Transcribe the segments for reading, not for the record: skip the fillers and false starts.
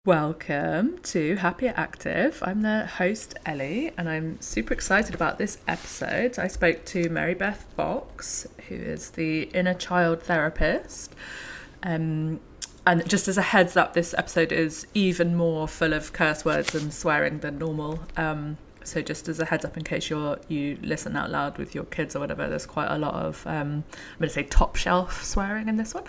Welcome to Happier Active. I'm the host, Ellie, and I'm super excited about this episode. I spoke to Mary Beth Fox, who is the inner child therapist. And just as a heads up, this episode is even more full of curse words and swearing than normal. So just as a heads up, in case you listen out loud with your kids or whatever, there's quite a lot of, I'm going to say top shelf swearing in this one.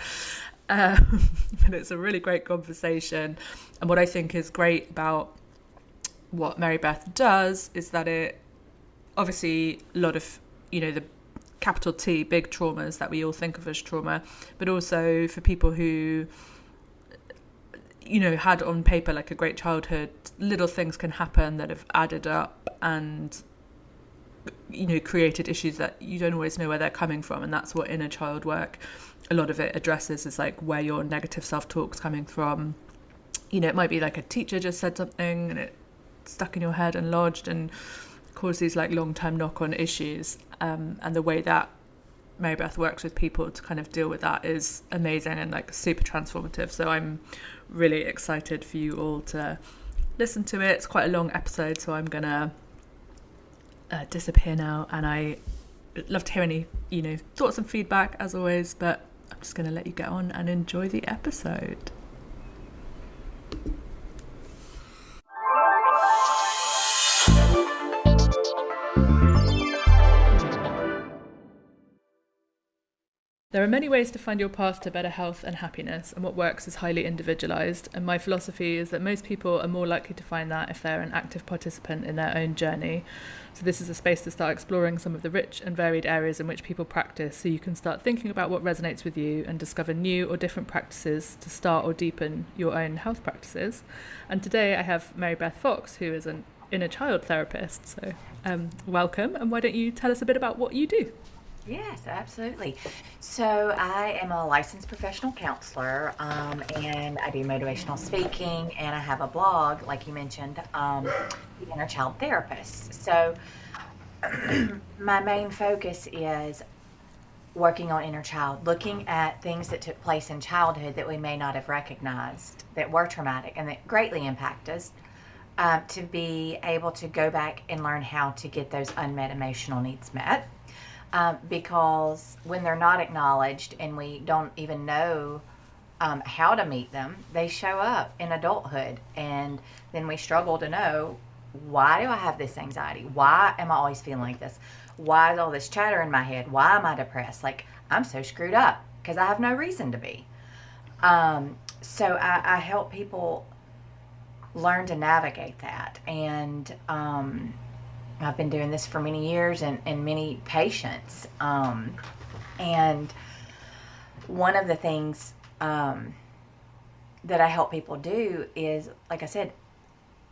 But it's a really great conversation. And what I think is great about what Mary Beth does is that it obviously a lot of, the capital T, big traumas that we all think of as trauma, but also for people who, had on paper like a great childhood, little things can happen that have added up and, created issues that you don't always know where they're coming from. And that's what inner child work, a lot of it addresses, is like where your negative self-talk's coming from. It might be like a teacher just said something and it stuck in your head and lodged and caused these like long-term knock-on issues. And the way that Mary Beth works with people to kind of deal with that is amazing and like super transformative. So I'm really excited for you all to listen to it. It's quite a long episode, so I'm gonna disappear now, and I love to hear any thoughts and feedback as always, but I'm just gonna let you get on and enjoy the episode. There are many ways to find your path to better health and happiness, and what works is highly individualised, and my philosophy is that most people are more likely to find that if they're an active participant in their own journey. So this is a space to start exploring some of the rich and varied areas in which people practice, so you can start thinking about what resonates with you and discover new or different practices to start or deepen your own health practices. And today I have Mary Beth Fox, who is an inner child therapist. So welcome, and why don't you tell us a bit about what you do? Yes, absolutely. So I am a licensed professional counselor, and I do motivational speaking, and I have a blog, like you mentioned, the Inner Child Therapist. So my main focus is working on inner child, looking at things that took place in childhood that we may not have recognized, that were traumatic and that greatly impact us, to be able to go back and learn how to get those unmet emotional needs met. Because when they're not acknowledged and we don't even know how to meet them, they show up in adulthood, and then we struggle to know, why do I have this anxiety? Why am I always feeling like this? Why is all this chatter in my head? Why am I depressed? Like, I'm so screwed up because I have no reason to be. So I help people learn to navigate that, and I've been doing this for many years and many patients. And one of the things that I help people do is, like I said,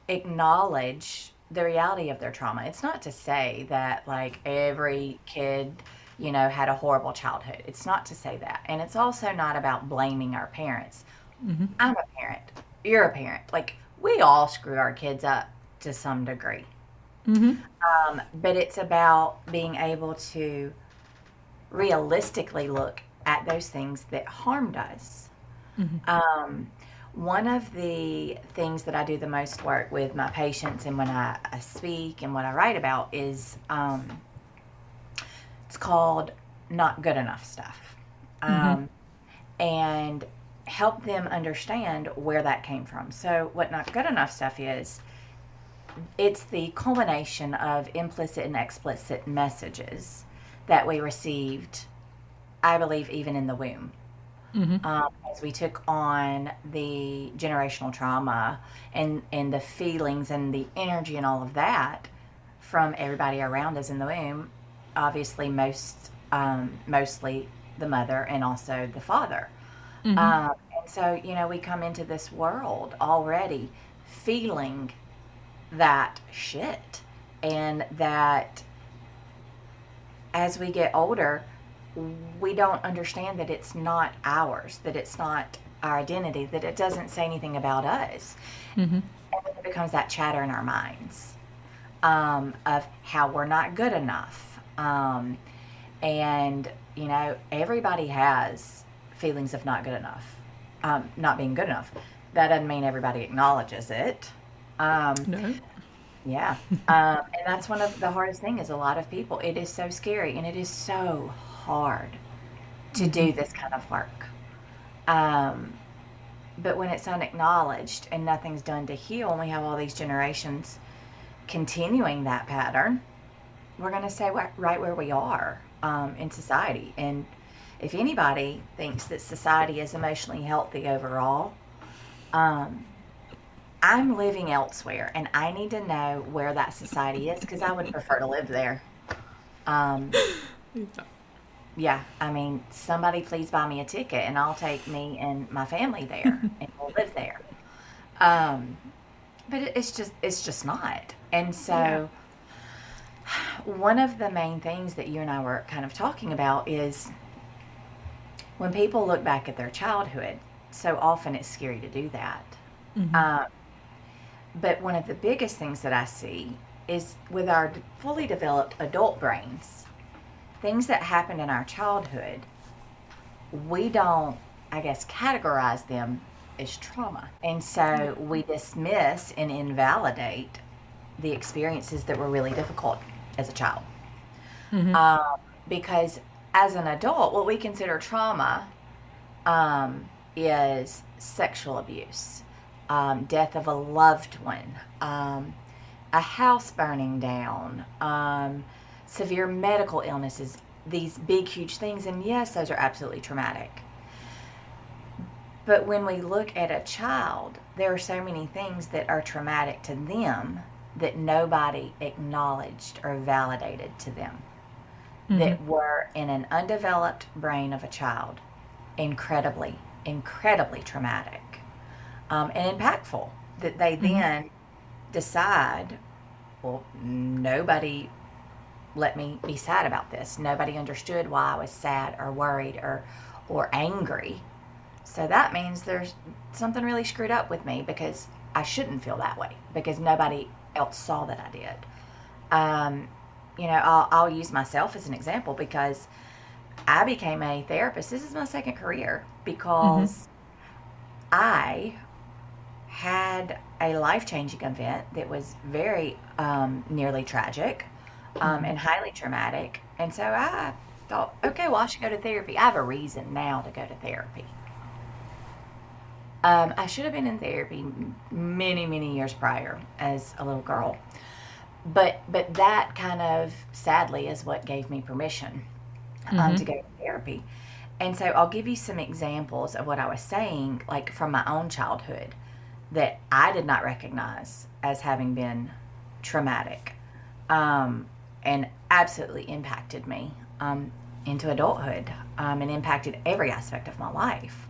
acknowledge the reality of their trauma. It's not to say that like every kid, had a horrible childhood. It's not to say that. And it's also not about blaming our parents. Mm-hmm. I'm a parent. You're a parent. Like, we all screw our kids up to some degree. Mm-hmm. But it's about being able to realistically look at those things that harmed us. Mm-hmm. One of the things that I do the most work with my patients, and when I speak and what I write about, is it's called not good enough stuff. Mm-hmm. And help them understand where that came from. So what not good enough stuff is, it's the culmination of implicit and explicit messages that we received, I believe, even in the womb. Mm-hmm. As we took on the generational trauma and the feelings and the energy and all of that from everybody around us in the womb, obviously mostly the mother and also the father. Mm-hmm. And so, we come into this world already feeling that shit, and that as we get older, we don't understand that it's not ours, that it's not our identity, that it doesn't say anything about us. Mm-hmm. And then it becomes that chatter in our minds of how we're not good enough. And, everybody has feelings of not good enough, not being good enough. that doesn't mean everybody acknowledges it. Um, No. yeah. And that's one of the hardest thing is a lot of people. It is so scary and it is so hard to do this kind of work. Um, but when it's unacknowledged and nothing's done to heal, and we have all these generations continuing that pattern, we're going to stay right where we are in society. And if anybody thinks that society is emotionally healthy overall, um, I'm living elsewhere and I need to know where that society is because I would prefer to live there. Um, yeah, I mean, somebody please buy me a ticket and I'll take me and my family there and we'll live there. Um, but it's just not. And Yeah. so one of the main things that you and I were kind of talking about is when people look back at their childhood, so often it's scary to do that. Um, but one of the biggest things that I see is with our fully developed adult brains, things that happened in our childhood, we don't, I guess, categorize them as trauma. And Yeah. so we dismiss and invalidate the experiences that were really difficult as a child. Um, because as an adult, what we consider trauma um, is sexual abuse, death of a loved one, a house burning down, severe medical illnesses, these big, huge things. And yes, those are absolutely traumatic. But when we look at a child, there are so many things that are traumatic to them that nobody acknowledged or validated to them that were in an undeveloped brain of a child incredibly, incredibly traumatic and impactful that they then decide, well, nobody let me be sad about this. Nobody understood why I was sad or worried or angry. So that means there's something really screwed up with me because I shouldn't feel that way because nobody else saw that I did. Um, I'll use myself as an example because I became a therapist. This is my second career because I had a life changing event that was very nearly tragic and highly traumatic. And so I thought, okay, well, I should go to therapy. I have a reason now to go to therapy. I should have been in therapy many, many years prior as a little girl. But that kind of sadly is what gave me permission to go to therapy. And so I'll give you some examples of what I was saying, like from my own childhood, that I did not recognize as having been traumatic and absolutely impacted me into adulthood and impacted every aspect of my life.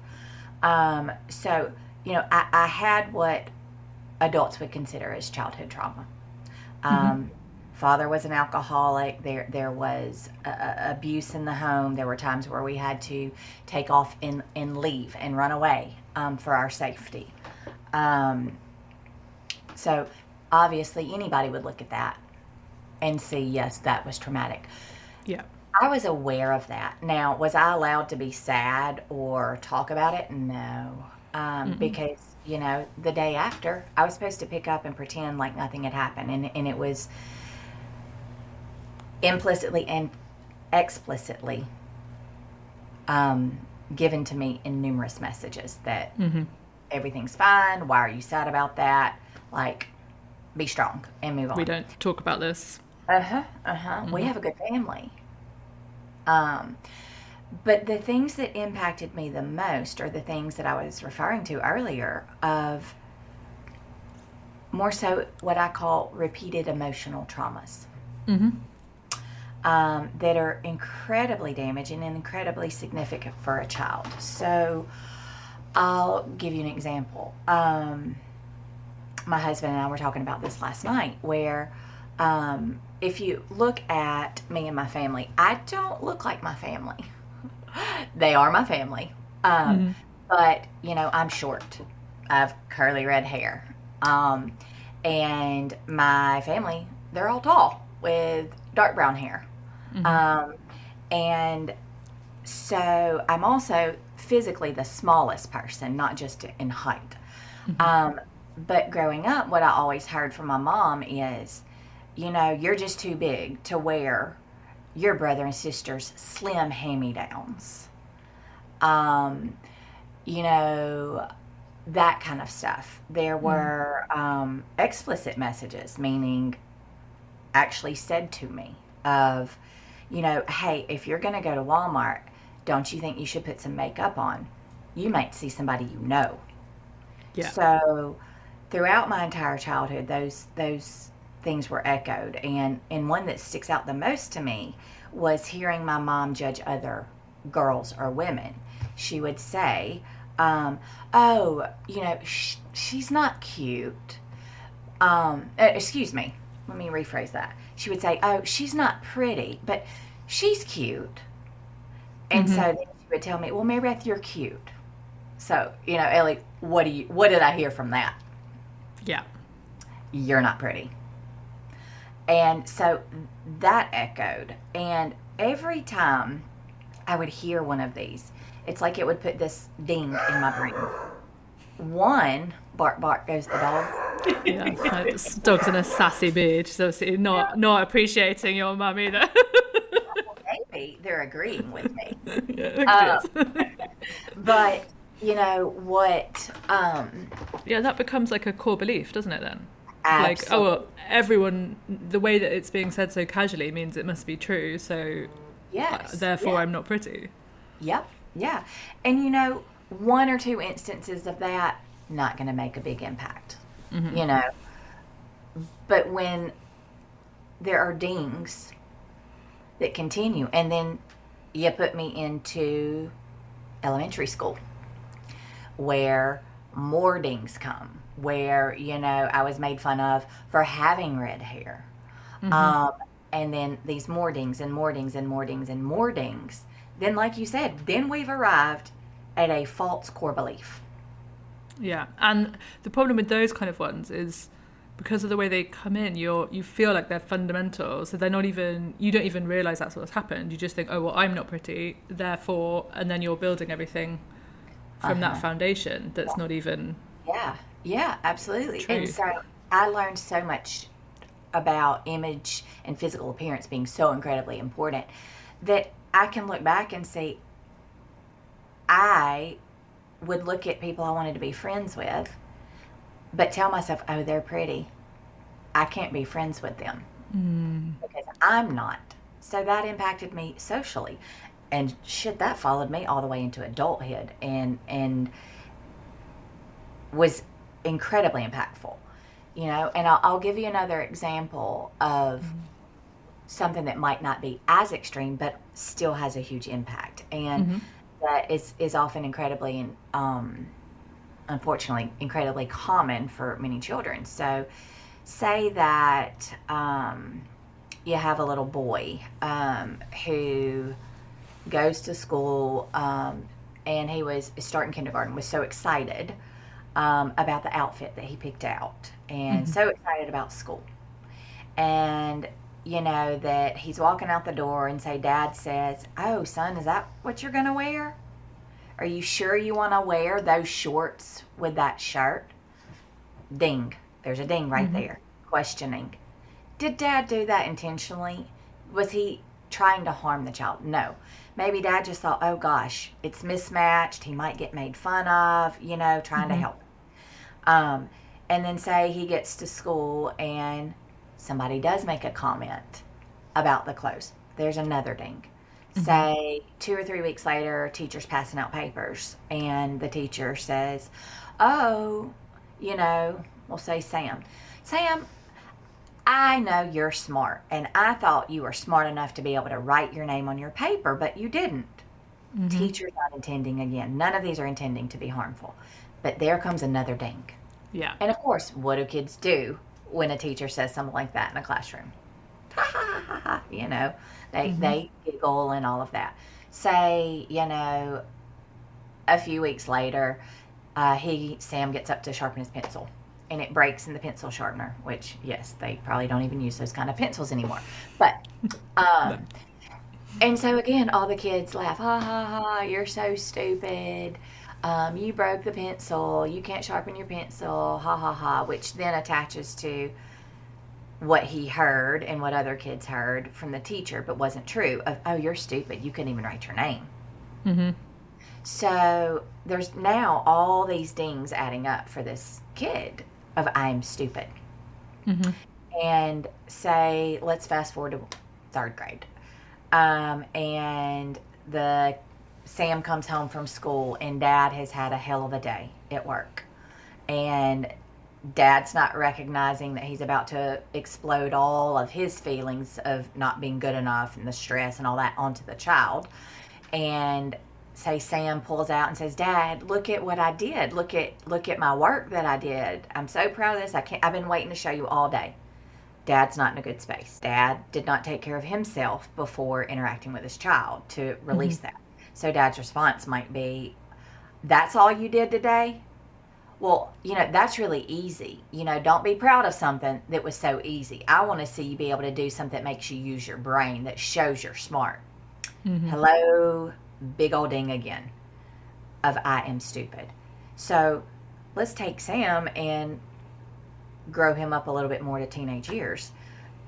So, I had what adults would consider as childhood trauma. Um, Father was an alcoholic. There was abuse in the home. There were times where we had to take off and leave and run away for our safety. Um, so obviously anybody would look at that and see, yes, that was traumatic. Yeah. I was aware of that. Now, was I allowed to be sad or talk about it? No. Because, the day after, I was supposed to pick up and pretend like nothing had happened. And it was implicitly and explicitly given to me in numerous messages that everything's fine. Why are you sad about that? Like, be strong and move We on. don't talk about this. We have a good family. Um, but the things that impacted me the most are the things that I was referring to earlier of more so what I call repeated emotional traumas that are incredibly damaging and incredibly significant for a child. So I'll give you an example. My husband and I were talking about this last night where if you look at me and my family, I don't look like my family. They are my family. But, I'm short. I have curly red hair. And my family, they're all tall with dark brown hair. And so I'm also physically the smallest person, not just in height. But growing up, what I always heard from my mom is, you're just too big to wear your brother and sister's slim hand-me-downs. Um, you know, that kind of stuff. There were explicit messages, meaning actually said to me of, hey, if you're going to go to Walmart, don't you think you should put some makeup on? You might see somebody you know. Yeah. So throughout my entire childhood, those things were echoed. And one that sticks out the most to me was hearing my mom judge other girls or women. She would say, oh, she's not cute. Excuse me. Let me rephrase that. She would say, oh, she's not pretty, but she's cute. And so then she would tell me, well, Mary Beth, you're cute. So, Ellie, what did I hear from that? Yeah. You're not pretty. And so that echoed. And every time I would hear one of these, it's like it would put this ding in my brain. One, bark, bark goes the dog. Yeah, this dog's in a sassy mood. She's obviously not appreciating your mum either. Maybe they're agreeing with me. Yeah, but what? Yeah, that becomes like a core belief, doesn't it? Then, Absolutely. like, oh, well, everyone, the way that it's being said so casually means it must be true. So, yes, therefore, I'm not pretty. Yep. Yeah. And one or two instances of that, not going to make a big impact. But when there are dings that continue, and then you put me into elementary school where more dings come, where I was made fun of for having red hair, and then these more dings and more dings and more dings and more dings. Then, like you said, then we've arrived at a false core belief. Yeah, and the problem with those kind of ones is because of the way they come in, you feel like they're fundamental, so they're not even, you don't even realize that's what's happened. You just think, oh, well, I'm not pretty, therefore, and then you're building everything from that foundation that's not even Yeah, absolutely. true. And so I learned so much about image and physical appearance being so incredibly important that I can look back and say I would look at people I wanted to be friends with, but tell myself, oh, they're pretty. I can't be friends with them because I'm not. So that impacted me socially. And shit, that followed me all the way into adulthood and was incredibly impactful. And I'll give you another example of something that might not be as extreme, but still has a huge impact. And that is often incredibly, unfortunately, incredibly common for many children. So say that you have a little boy who goes to school and he was starting kindergarten, was so excited about the outfit that he picked out and so excited about school. And that he's walking out the door and say, Dad says, oh, son, is that what you're going to wear? Are you sure you want to wear those shorts with that shirt? Ding. There's a ding right there. Questioning. Did Dad do that intentionally? Was he trying to harm the child? No. Maybe Dad just thought, oh gosh, it's mismatched. He might get made fun of, trying to help. And then say he gets to school and somebody does make a comment about the clothes. There's another ding. Say 2 or 3 weeks later, teacher's passing out papers and the teacher says, oh, we'll say Sam, I know you're smart and I thought you were smart enough to be able to write your name on your paper, but you didn't. Teacher's not intending, again, none of these are intending to be harmful, but there comes another ding. Yeah. And of course, what do kids do when a teacher says something like that in a classroom? Ha ha ha ha, they giggle and all of that. Say, a few weeks later, Sam gets up to sharpen his pencil and it breaks in the pencil sharpener, which, yes, they probably don't even use those kind of pencils anymore. But, and so again, all the kids laugh, ha ha ha, you're so stupid. You broke the pencil, you can't sharpen your pencil, ha ha ha, which then attaches to what he heard and what other kids heard from the teacher, but wasn't true of, oh, you're stupid, you couldn't even write your name. Mm-hmm. So there's now all these dings adding up for this kid of I'm stupid. Mm-hmm. And say, let's fast forward to third grade. And the Sam comes home from school and dad has had a hell of a day at work. And dad's not recognizing that he's about to explode all of his feelings of not being good enough and the stress and all that onto the child. And say Sam pulls out and says, Dad, look at what I did. Look at my work that I did. I'm so proud of this. I've been waiting to show you all day. Dad's not in a good space. Dad did not take care of himself before interacting with his child to release that. So dad's response might be, that's all you did today? Well, that's really easy. Don't be proud of something that was so easy. I want to see you be able to do something that makes you use your brain, that shows you're smart. Hello, big old ding again of I am stupid. So let's take Sam and grow him up a little bit more to teenage years.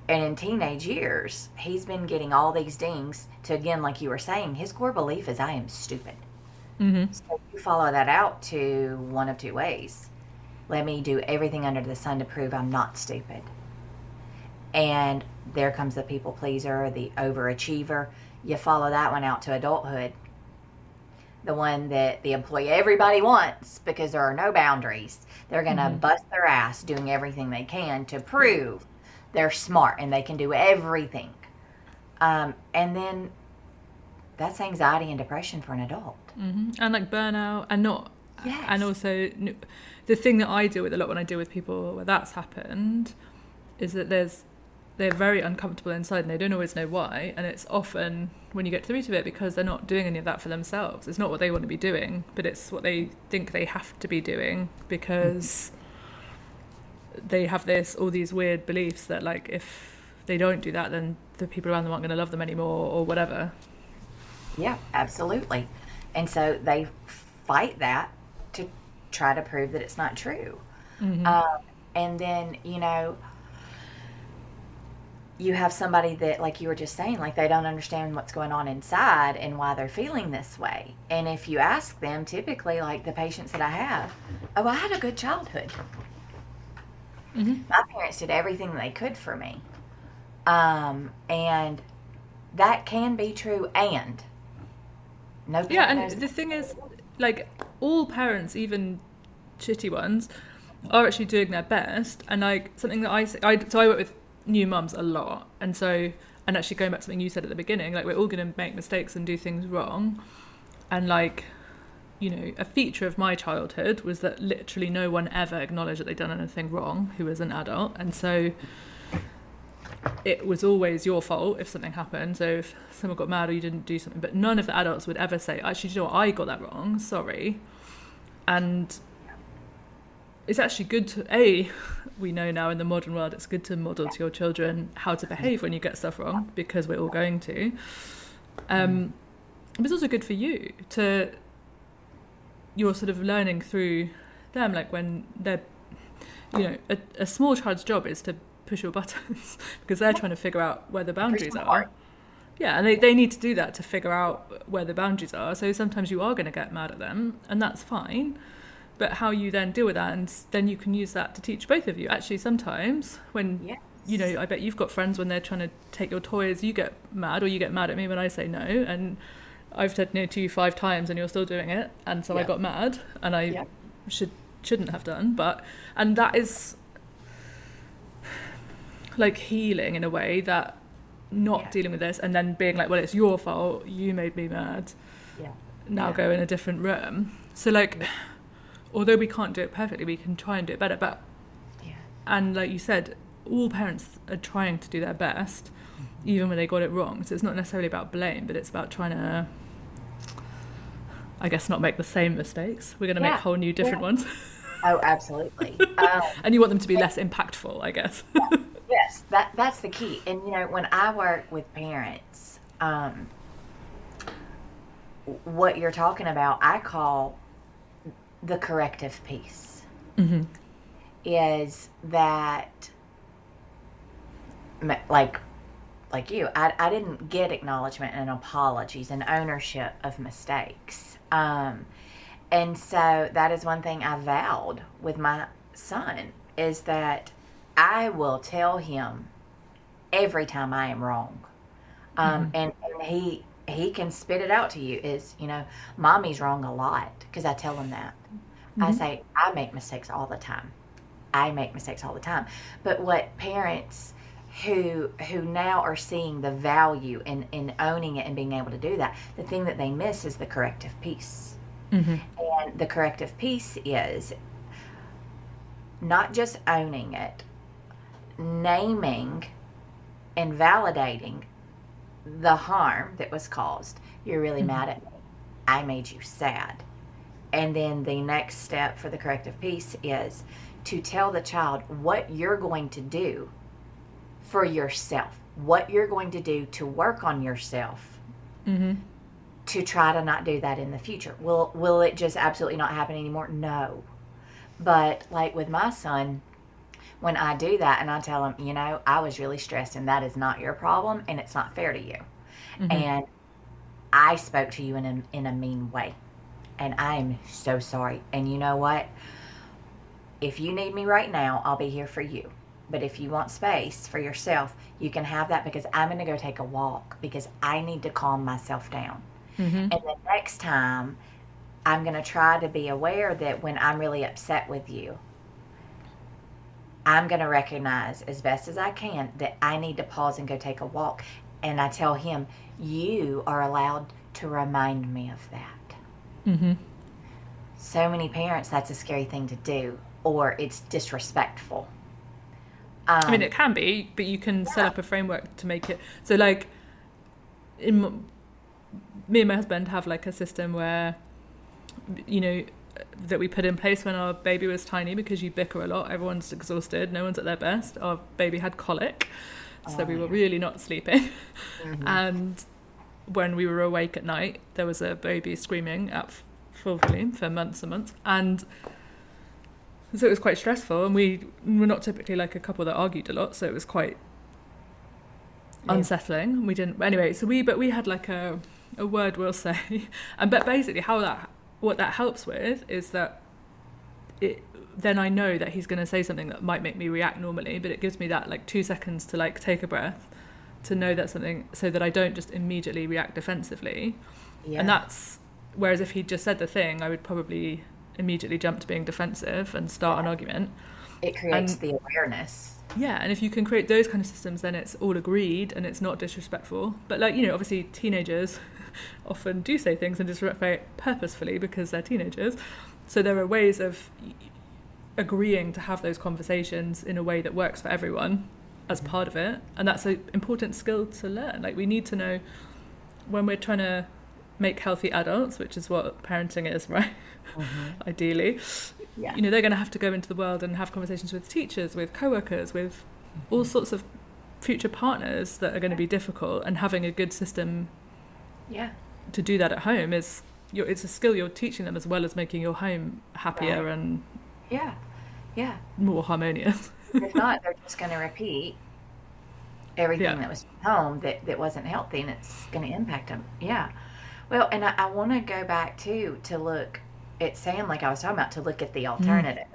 And in teenage years, he's been getting all these dings to, again, like you were saying, his core belief is I am stupid. So you follow that out to one of two ways. Let me do everything under the sun to prove I'm not stupid. And there comes the people pleaser, the overachiever. You follow that one out to adulthood. The one that the employee everybody wants because there are no boundaries. They're going to bust their ass doing everything they can to prove they're smart and they can do everything. And then that's anxiety and depression for an adult. And like burnout and not. Yes. And also the thing that I deal with a lot when I deal with people where that's happened is that they're very uncomfortable inside and they don't always know why, and it's often when you get to the root of it because they're not doing any of that for themselves. It's not what they want to be doing, but it's what they think they have to be doing because they have all these weird beliefs that like if they don't do that then the people around them aren't going to love them anymore or whatever. Yeah, absolutely. And so they fight that to try to prove that it's not true. And then you have somebody that, like you were just saying, like they don't understand what's going on inside and why they're feeling this way. And if you ask them, typically, like the patients that I have, oh, I had a good childhood. My parents did everything they could for me. And that can be true, and no parent and knows the thing is, like, all parents, even shitty ones, are actually doing their best. And like something that I work with new mums a lot, and actually going back to something you said at the beginning, like we're all going to make mistakes and do things wrong, and like a feature of my childhood was that literally no one ever acknowledged that they'd done anything wrong who was an adult, and so it was always your fault if something happened. So if someone got mad or you didn't do something, but none of the adults would ever say, actually, do you know what, I got that wrong, sorry. And it's actually good to, we know now in the modern world, it's good to model to your children how to behave when you get stuff wrong, because we're all going to. But it's also good for you you're sort of learning through them, like when they're, a small child's job is to push your buttons because they're trying to figure out where the boundaries are. Yeah, and they need to do that to figure out where the boundaries are. So sometimes you are going to get mad at them, and that's fine. But how you then deal with that, and then you can use that to teach both of you. Actually, sometimes when, I bet you've got friends when they're trying to take your toys, you get mad, or you get mad at me when I say no. And I've said no to you 5 times and you're still doing it. And so I got mad, and I shouldn't have done. And that is like healing in a way, that not dealing with this and then being like, well, it's your fault, you made me mad. Now go in a different room. So like, although we can't do it perfectly, we can try and do it better. But and like you said, all parents are trying to do their best, even when they got it wrong. So it's not necessarily about blame, but it's about trying to, I guess, not make the same mistakes. We're going to make whole new different ones. Oh, absolutely. And you want them to be less impactful, I guess. Yes, that's the key. And when I work with parents, what you're talking about, I call the corrective piece Mm-hmm. is that, like you, I didn't get acknowledgement and apologies and ownership of mistakes. And so that is one thing I vowed with my son, is that I will tell him every time I am wrong. Mm-hmm. And he can spit it out to you, is, mommy's wrong a lot, because I tell him that. I Mm-hmm. say, I make mistakes all the time. I make mistakes all the time. But what parents who now are seeing the value in owning it and being able to do that, the thing that they miss is the corrective piece. Mm-hmm. And the corrective piece is not just owning it, naming and validating the harm that was caused. You're really Mm-hmm. mad at me. I made you sad. And then the next step for the corrective piece is to tell the child what you're going to do for yourself, what you're going to do to work on yourself Mm-hmm. to try to not do that in the future. Will it just absolutely not happen anymore? No. But like with my son, when I do that and I tell him, I was really stressed and that is not your problem and it's not fair to you. Mm-hmm. And I spoke to you in a mean way. And I am so sorry. And you know what? If you need me right now, I'll be here for you. But if you want space for yourself, you can have that, because I'm going to go take a walk, because I need to calm myself down. Mm-hmm. And the next time, I'm going to try to be aware that when I'm really upset with you, I'm going to recognize as best as I can that I need to pause and go take a walk. And I tell him, you are allowed to remind me of that. Mm-hmm. So many parents, that's a scary thing to do, or it's disrespectful. I mean, it can be, but you can set Yeah. up a framework to make it so. Like, me and my husband have like a system where, you know, that we put in place when our baby was tiny, because you bicker a lot, everyone's exhausted, no one's at their best. Our baby had colic, so we were really not sleeping. Mm-hmm. And when we were awake at night, there was a baby screaming at full volume for months and months, and so it was quite stressful. And we were not typically like a couple that argued a lot, so it was quite unsettling. We didn't anyway. So we had like a word we'll say, and but basically what that helps with is that then I know that he's going to say something that might make me react normally, but it gives me that like 2 seconds to like take a breath, to know that something, so that I don't just immediately react defensively. Yeah. And that's, whereas if he'd just said the thing, I would probably immediately jump to being defensive and start an argument. It creates the awareness. Yeah, and if you can create those kind of systems, then it's all agreed and it's not disrespectful. But like, obviously teenagers often do say things and disrespect purposefully because they're teenagers. So there are ways of agreeing to have those conversations in a way that works for everyone as part of it. And that's an important skill to learn. Like, we need to know when we're trying to make healthy adults, which is what parenting is, right? Mm-hmm. Ideally. Yeah. They're going to have to go into the world and have conversations with teachers, with co-workers, with all sorts of future partners that are going to be difficult, and having a good system to do that at home it's a skill you're teaching them, as well as making your home happier and more harmonious. If not, they're just going to repeat everything that was home that wasn't healthy, and it's going to impact them. Yeah. Well, and I want to go back to look at Sam, like I was talking about, to look at the alternative.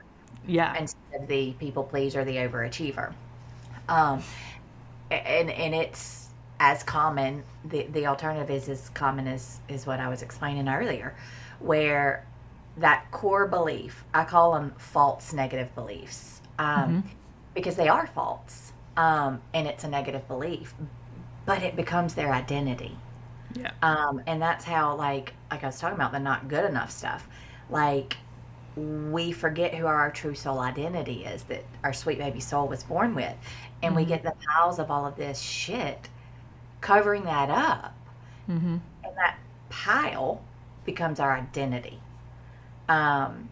Yeah. Instead of the people pleaser, the overachiever. And it's as common, the alternative is as common as what I was explaining earlier, where that core belief, I call them false negative beliefs, because they are false, and it's a negative belief, but it becomes their identity. Yeah. And that's how, like I was talking about, the not good enough stuff. Like, we forget who our true soul identity is, that our sweet baby soul was born with. And we get the piles of all of this shit covering that up. And that pile becomes our identity. And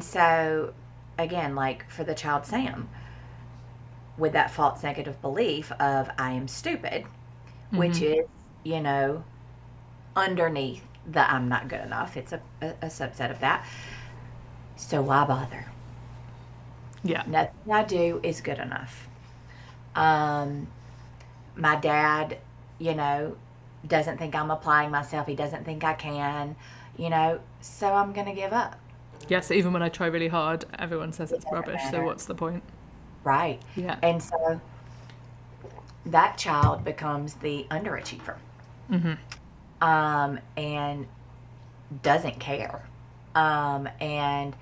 so, again, like for the child Sam, with that false negative belief of I am stupid, which is, underneath the I'm not good enough. It's a subset of that. So why bother? Yeah. Nothing I do is good enough. Um, my dad, you know, doesn't think I'm applying myself. He doesn't think I can, so I'm going to give up. Yes, even when I try really hard, everyone says It it's doesn't rubbish, so matter. what's the point? Right. Yeah. And so that child becomes the underachiever, and doesn't care. And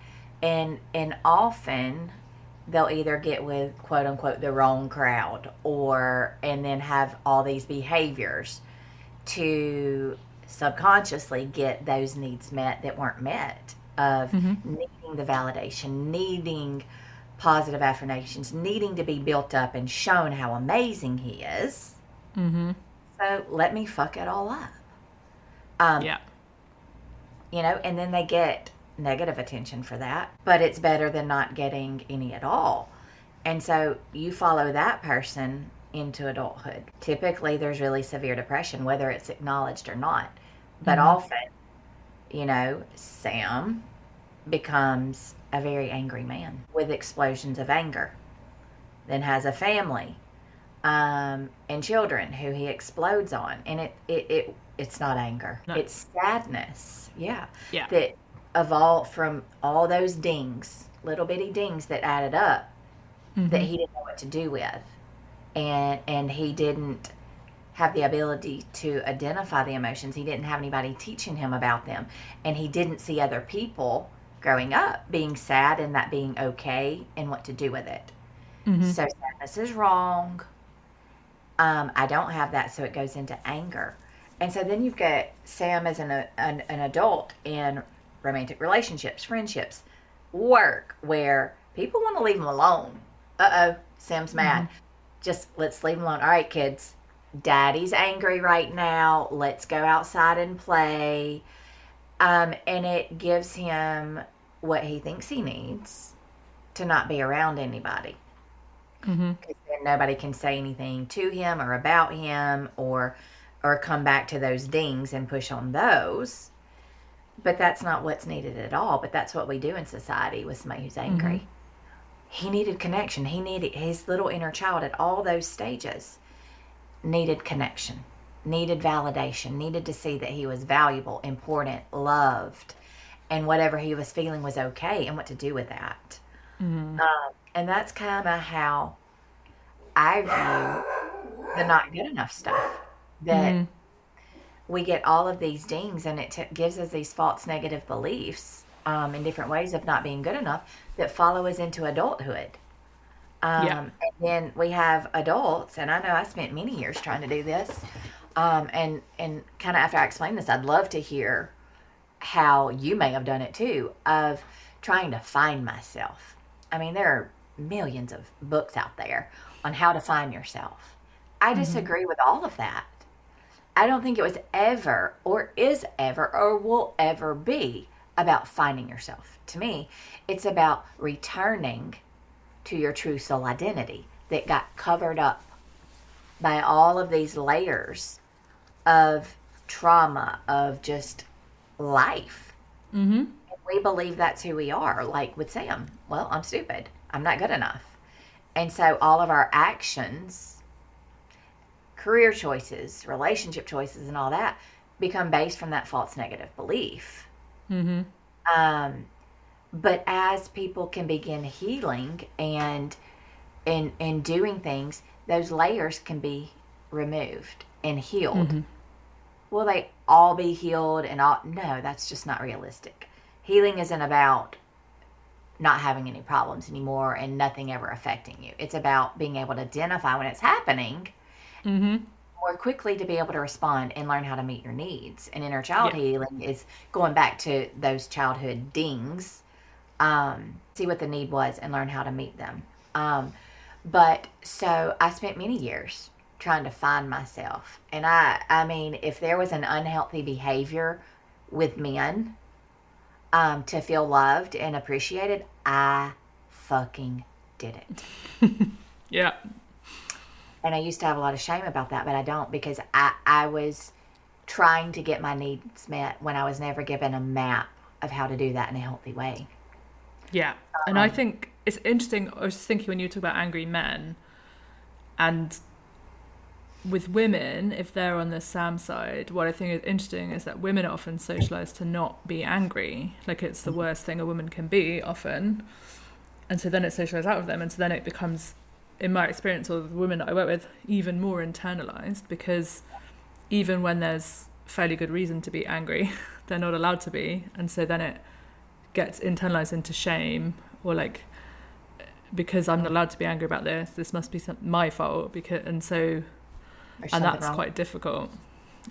often they'll either get with quote unquote the wrong crowd, and then have all these behaviors to subconsciously get those needs met that weren't met, of needing the validation, needing positive affirmations, needing to be built up and shown how amazing he is. So let me fuck it all up. Yeah. And then they get negative attention for that, but it's better than not getting any at all. And so you follow that person into adulthood. Typically, there's really severe depression, whether it's acknowledged or not. But often, Sam becomes a very angry man with explosions of anger, then has a family, and children who he explodes on. And it's not anger. No. It's sadness. Yeah. Yeah. That evolved from all those dings, little bitty dings that added up, that he didn't know what to do with. And he didn't have the ability to identify the emotions. He didn't have anybody teaching him about them. And he didn't see other people growing up being sad and that being okay and what to do with it. So sadness is wrong. I don't have that, so it goes into anger. And so then you've got Sam as an adult in romantic relationships, friendships, work, where people want to leave him alone. Sam's mad. Just let's leave him alone. All right, kids, daddy's angry right now. Let's go outside and play. And it gives him what he thinks he needs to not be around anybody. Because then nobody can say anything to him or about him, or come back to those dings and push on those. But that's not what's needed at all. But that's what we do in society with somebody who's angry. He needed connection. He needed his little inner child at all those stages. Needed connection, needed validation, needed to see that he was valuable, important, loved, and whatever he was feeling was okay, and what to do with that. And that's kind of how I view the not good enough stuff. That we get all of these dings, and it gives us these false negative beliefs in different ways of not being good enough that follow us into adulthood. And then we have adults, and I know I spent many years trying to do this. And kind of after I explain this, I'd love to hear how you may have done it too, of trying to find myself. I mean, there are millions of books out there on how to find yourself. I disagree with all of that. I don't think it was ever, or is ever, or will ever be about finding yourself. To me, it's about returning to your true soul identity that got covered up by all of these layers of trauma, of just life. And we believe that's who we are. Like with Sam, well, I'm stupid. I'm not good enough. And so all of our actions, career choices, relationship choices, and all that become based from that false negative belief. But as people can begin healing and doing things, those layers can be removed and healed. Will they all be healed and all? No, that's just not realistic. Healing isn't about not having any problems anymore and nothing ever affecting you. It's about being able to identify when it's happening more quickly, to be able to respond and learn how to meet your needs. And inner child healing is going back to those childhood dings, see what the need was and learn how to meet them. But so I spent many years trying to find myself. And I mean, if there was an unhealthy behavior with men, to feel loved and appreciated, I fucking did it. Yeah. And I used to have a lot of shame about that, but I don't, because I was trying to get my needs met when I was never given a map of how to do that in a healthy way. Yeah. And I think it's interesting. I was thinking when you talk about angry men, and with women, if they're on the Sam side, what I think is interesting is that women are often socialized to not be angry. Like it's the worst thing a woman can be often. And so then it's socialized out of them. And so then it becomes, in my experience, or the women that I work with, even more internalized, because even when there's fairly good reason to be angry, they're not allowed to be. And so then it gets internalized into shame, or like, because I'm not allowed to be angry about this must be my fault. And that's wrong. quite difficult.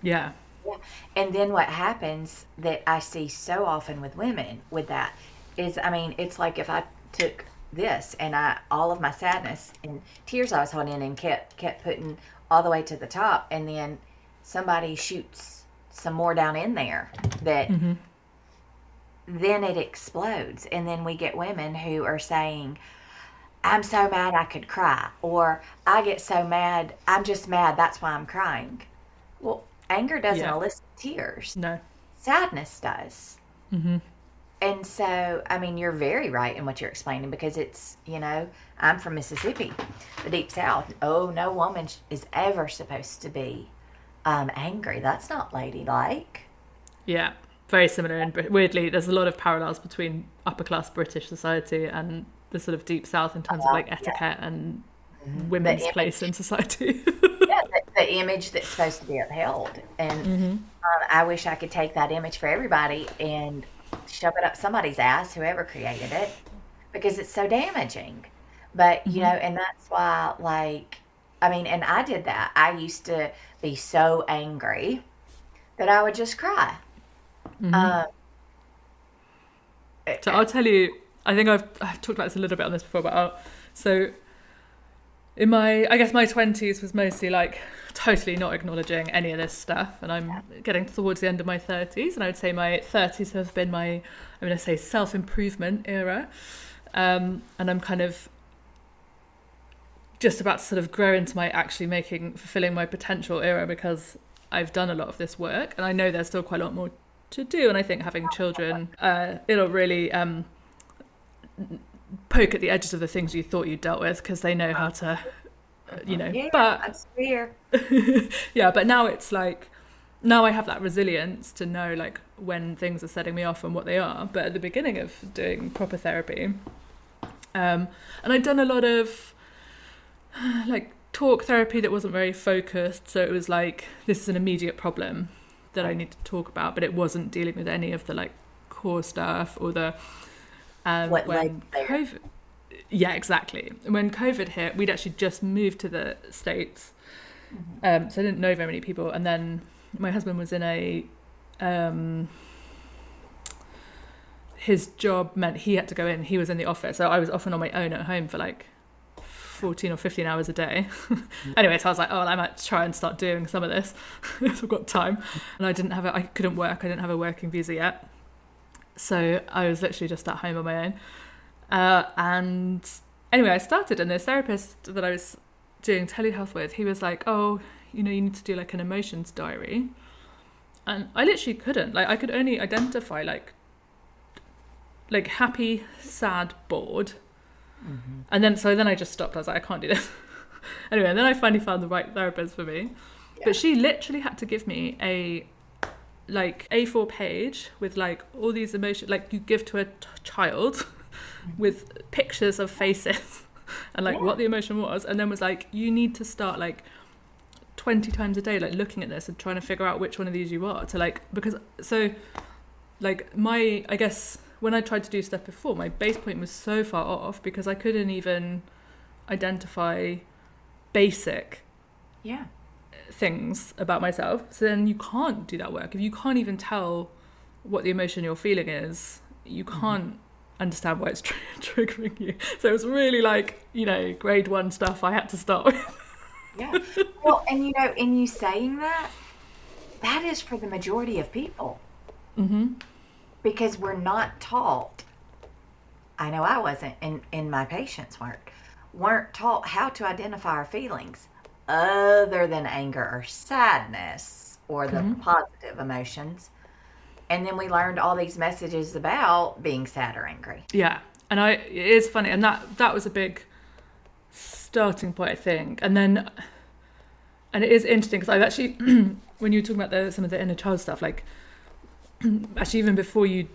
Yeah. Yeah. And then what happens that I see so often with women with that is, I mean, it's like if I took this and all of my sadness and tears I was holding and kept putting all the way to the top, and then somebody shoots some more down in there that then it explodes. And then we get women who are saying, I'm so mad I could cry, or I get so mad, I'm just mad, that's why I'm crying. Well, anger doesn't Yeah. elicit tears. No. Sadness does. And so, I mean, you're very right in what you're explaining, because it's, I'm from Mississippi, the Deep South. Oh, no woman is ever supposed to be angry. That's not ladylike. Yeah. Very similar. And weirdly, there's a lot of parallels between upper class British society and the sort of Deep South in terms of like etiquette and women's place in society. Yeah, the image that's supposed to be upheld. And I wish I could take that image for everybody and shove it up somebody's ass, whoever created it, because it's so damaging. But, and that's why, like, I mean, and I did that. I used to be so angry that I would just cry. So I'll tell you, I think I've talked about this a little bit on this before, but so in my 20s was mostly like totally not acknowledging any of this stuff, and I'm getting towards the end of my 30s, and I would say my 30s have been my, I'm going to say, self-improvement era, and I'm kind of just about to sort of grow into my actually fulfilling my potential era, because I've done a lot of this work, and I know there's still quite a lot more to do, and I think having children, it'll really poke at the edges of the things you thought you dealt with, because they know how to, Yeah, but that's fair. yeah, but now it's like, now I have that resilience to know like when things are setting me off and what they are. But at the beginning of doing proper therapy, and I'd done a lot of like talk therapy that wasn't very focused, so it was like, this is an immediate problem that I need to talk about, but it wasn't dealing with any of the like core stuff or the What when led there? COVID, yeah, exactly. When COVID hit, we'd actually just moved to the States, so I didn't know very many people. And then my husband was in his job meant he had to go in. He was in the office, so I was often on my own at home for like 14 or 15 hours a day. Anyway, so I was like, I might try and start doing some of this if I've got time. And I couldn't work. I didn't have a working visa yet. So I was literally just at home on my own. And anyway, I started, and this therapist that I was doing telehealth with, he was like, you need to do like an emotions diary. And I literally couldn't. Like, I could only identify like happy, sad, bored. And then I just stopped. I was like, I can't do this. Anyway, and then I finally found the right therapist for me. Yeah. But she literally had to give me a like A4 page with like all these emotions, like you give to a child, with pictures of faces and like what the emotion was, and then was like, you need to start like 20 times a day like looking at this and trying to figure out which one of these you are, to like, because so like I guess when I tried to do stuff before, my base point was so far off because I couldn't even identify basic things about myself. So then you can't do that work. If you can't even tell what the emotion you're feeling is, you can't understand why it's triggering you. So it was really like, grade 1 stuff I had to start with. Yeah. Well, and in you saying that is for the majority of people. Because we're not taught, I know I wasn't, and my patients weren't taught how to identify our feelings other than anger or sadness or the positive emotions. And then we learned all these messages about being sad or angry. Yeah. And it is funny, and that was a big starting point, I think. And it is interesting because I've actually, when you were talking about some of the inner child stuff, like actually even before you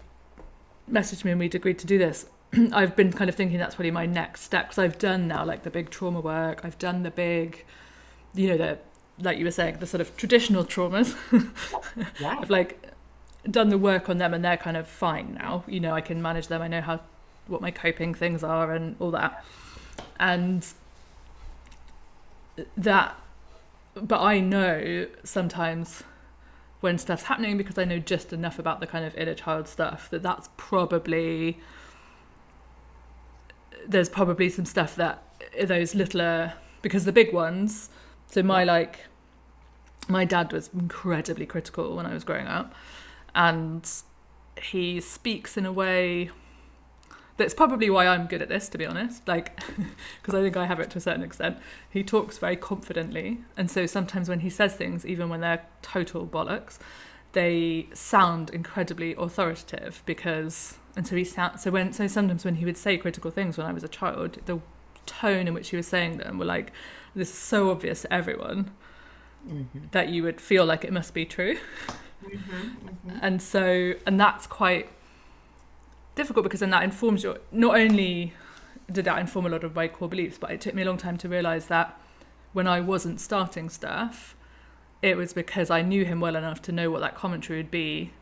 messaged me and we'd agreed to do this, I've been kind of thinking that's probably my next step, because I've done now like the big trauma work, I've done the big, the, like you were saying, the sort of traditional traumas. Yeah. I've like done the work on them and they're kind of fine now. I can manage them. I know what my coping things are and all that. And that, but I know sometimes when stuff's happening, because I know just enough about the kind of inner child stuff, that's probably, there's probably some stuff that those littler, because the big ones, so my dad was incredibly critical when I was growing up, and he speaks in a way that's probably why I'm good at this, to be honest, like, because I think I have it to a certain extent. He talks very confidently, and so sometimes when he says things, even when they're total bollocks, they sound incredibly authoritative, because, and so sometimes when he would say critical things when I was a child, the tone in which he was saying them were like, this is so obvious to everyone, that you would feel like it must be true. And that's quite difficult, because then that informs your, not only did that inform a lot of my core beliefs, but it took me a long time to realise that when I wasn't starting stuff, it was because I knew him well enough to know what that commentary would be,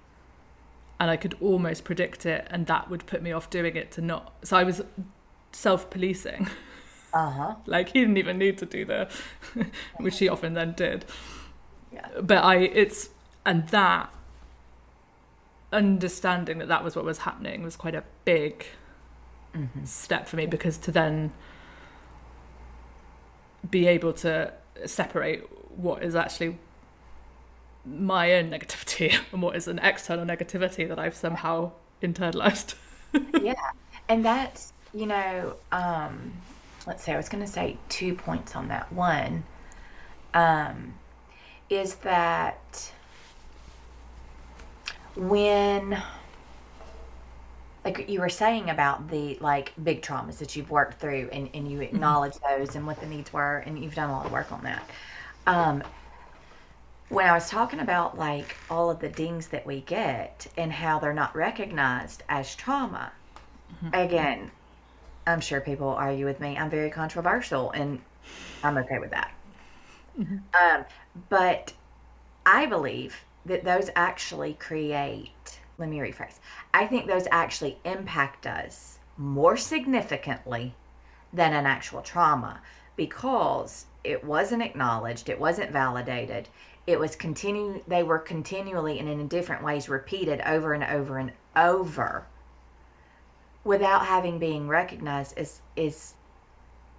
and I could almost predict it, and that would put me off doing it to not. So I was self-policing. Like, he didn't even need to do which he often then did. Yeah. But and that understanding that was what was happening was quite a big step for me, because to then be able to separate what is actually my own negativity and what is an external negativity that I've somehow internalized. Yeah. And that's, let's say, I was going to say 2 points on that. One, is that when, like you were saying about the like big traumas that you've worked through, and you acknowledge those and what the needs were, and you've done a lot of work on that. When I was talking about like all of the dings that we get and how they're not recognized as trauma, again, I'm sure people will argue with me. I'm very controversial, and I'm okay with that. But I believe that those actually let me rephrase. I think those actually impact us more significantly than an actual trauma, because it wasn't acknowledged, it wasn't validated, it was they were continually and in different ways repeated over and over and over without having being recognized is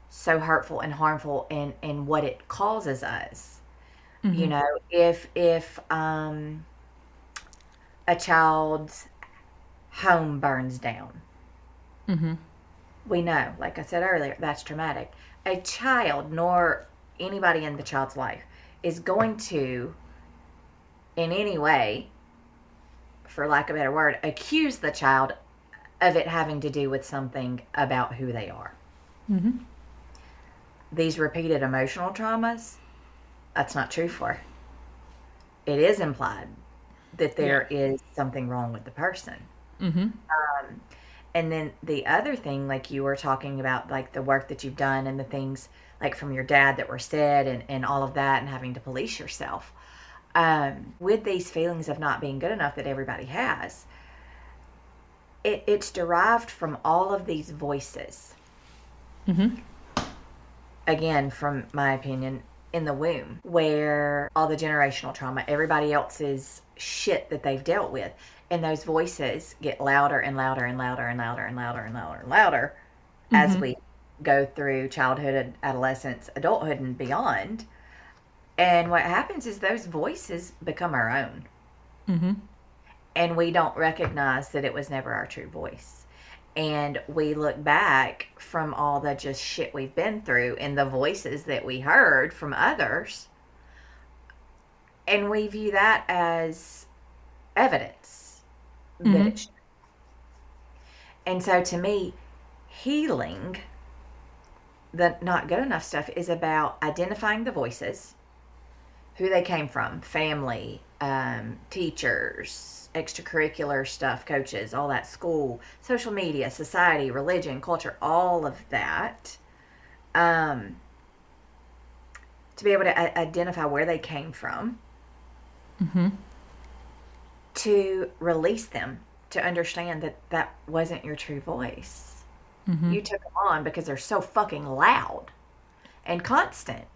so hurtful and harmful in what it causes us. If a child's home burns down, we know, like I said earlier, that's traumatic. A child, nor anybody in the child's life, is going to, in any way, for lack of a better word, accuse the child of it having to do with something about who they are. These repeated emotional traumas, that's not true for. It is implied that there is something wrong with the person. And then the other thing, like you were talking about, like the work that you've done and the things like from your dad that were said, and all of that, and having to police yourself. With these feelings of not being good enough that everybody has, it's derived from all of these voices. Again, from my opinion, in the womb, where all the generational trauma, everybody else's shit that they've dealt with, and those voices get louder and louder and louder and louder and louder and louder and louder as we go through childhood, adolescence, adulthood, and beyond. And what happens is those voices become our own. And we don't recognize that it was never our true voice. And we look back from all the just shit we've been through and the voices that we heard from others, and we view that as evidence that it's true. And so to me, healing, the not good enough stuff, is about identifying the voices, who they came from, family, teachers, extracurricular stuff, coaches, all that, school, social media, society, religion, culture, all of that. To be able to identify where they came from, to release them, to understand that that wasn't your true voice. You took them on because they're so fucking loud and constant.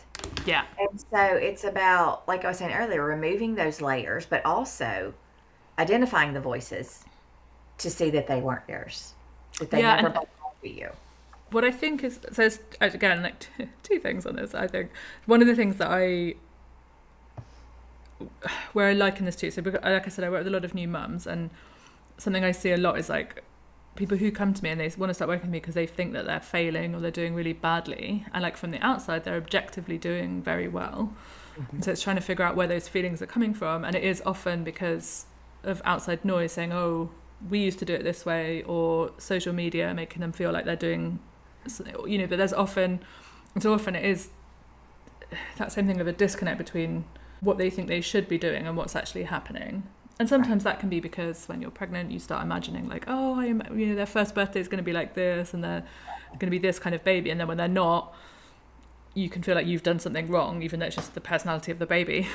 Yeah. And so it's about, like I was saying earlier, removing those layers, but also identifying the voices to see that they weren't yours, that they never belonged to you. What I think is, so it's, again, like two things on this. I think one of the things that where I liken this to, so like I said, I work with a lot of new mums, and something I see a lot is like people who come to me and they want to start working with me because they think that they're failing or they're doing really badly, and like from the outside they're objectively doing very well. So it's trying to figure out where those feelings are coming from, and it is often because of outside noise saying, oh, we used to do it this way, or social media making them feel like they're doing, but there's often it is that same thing of a disconnect between what they think they should be doing and what's actually happening. And sometimes that can be because when you're pregnant, you start imagining like, oh, their first birthday is going to be like this, and they're going to be this kind of baby. And then when they're not, you can feel like you've done something wrong, even though it's just the personality of the baby.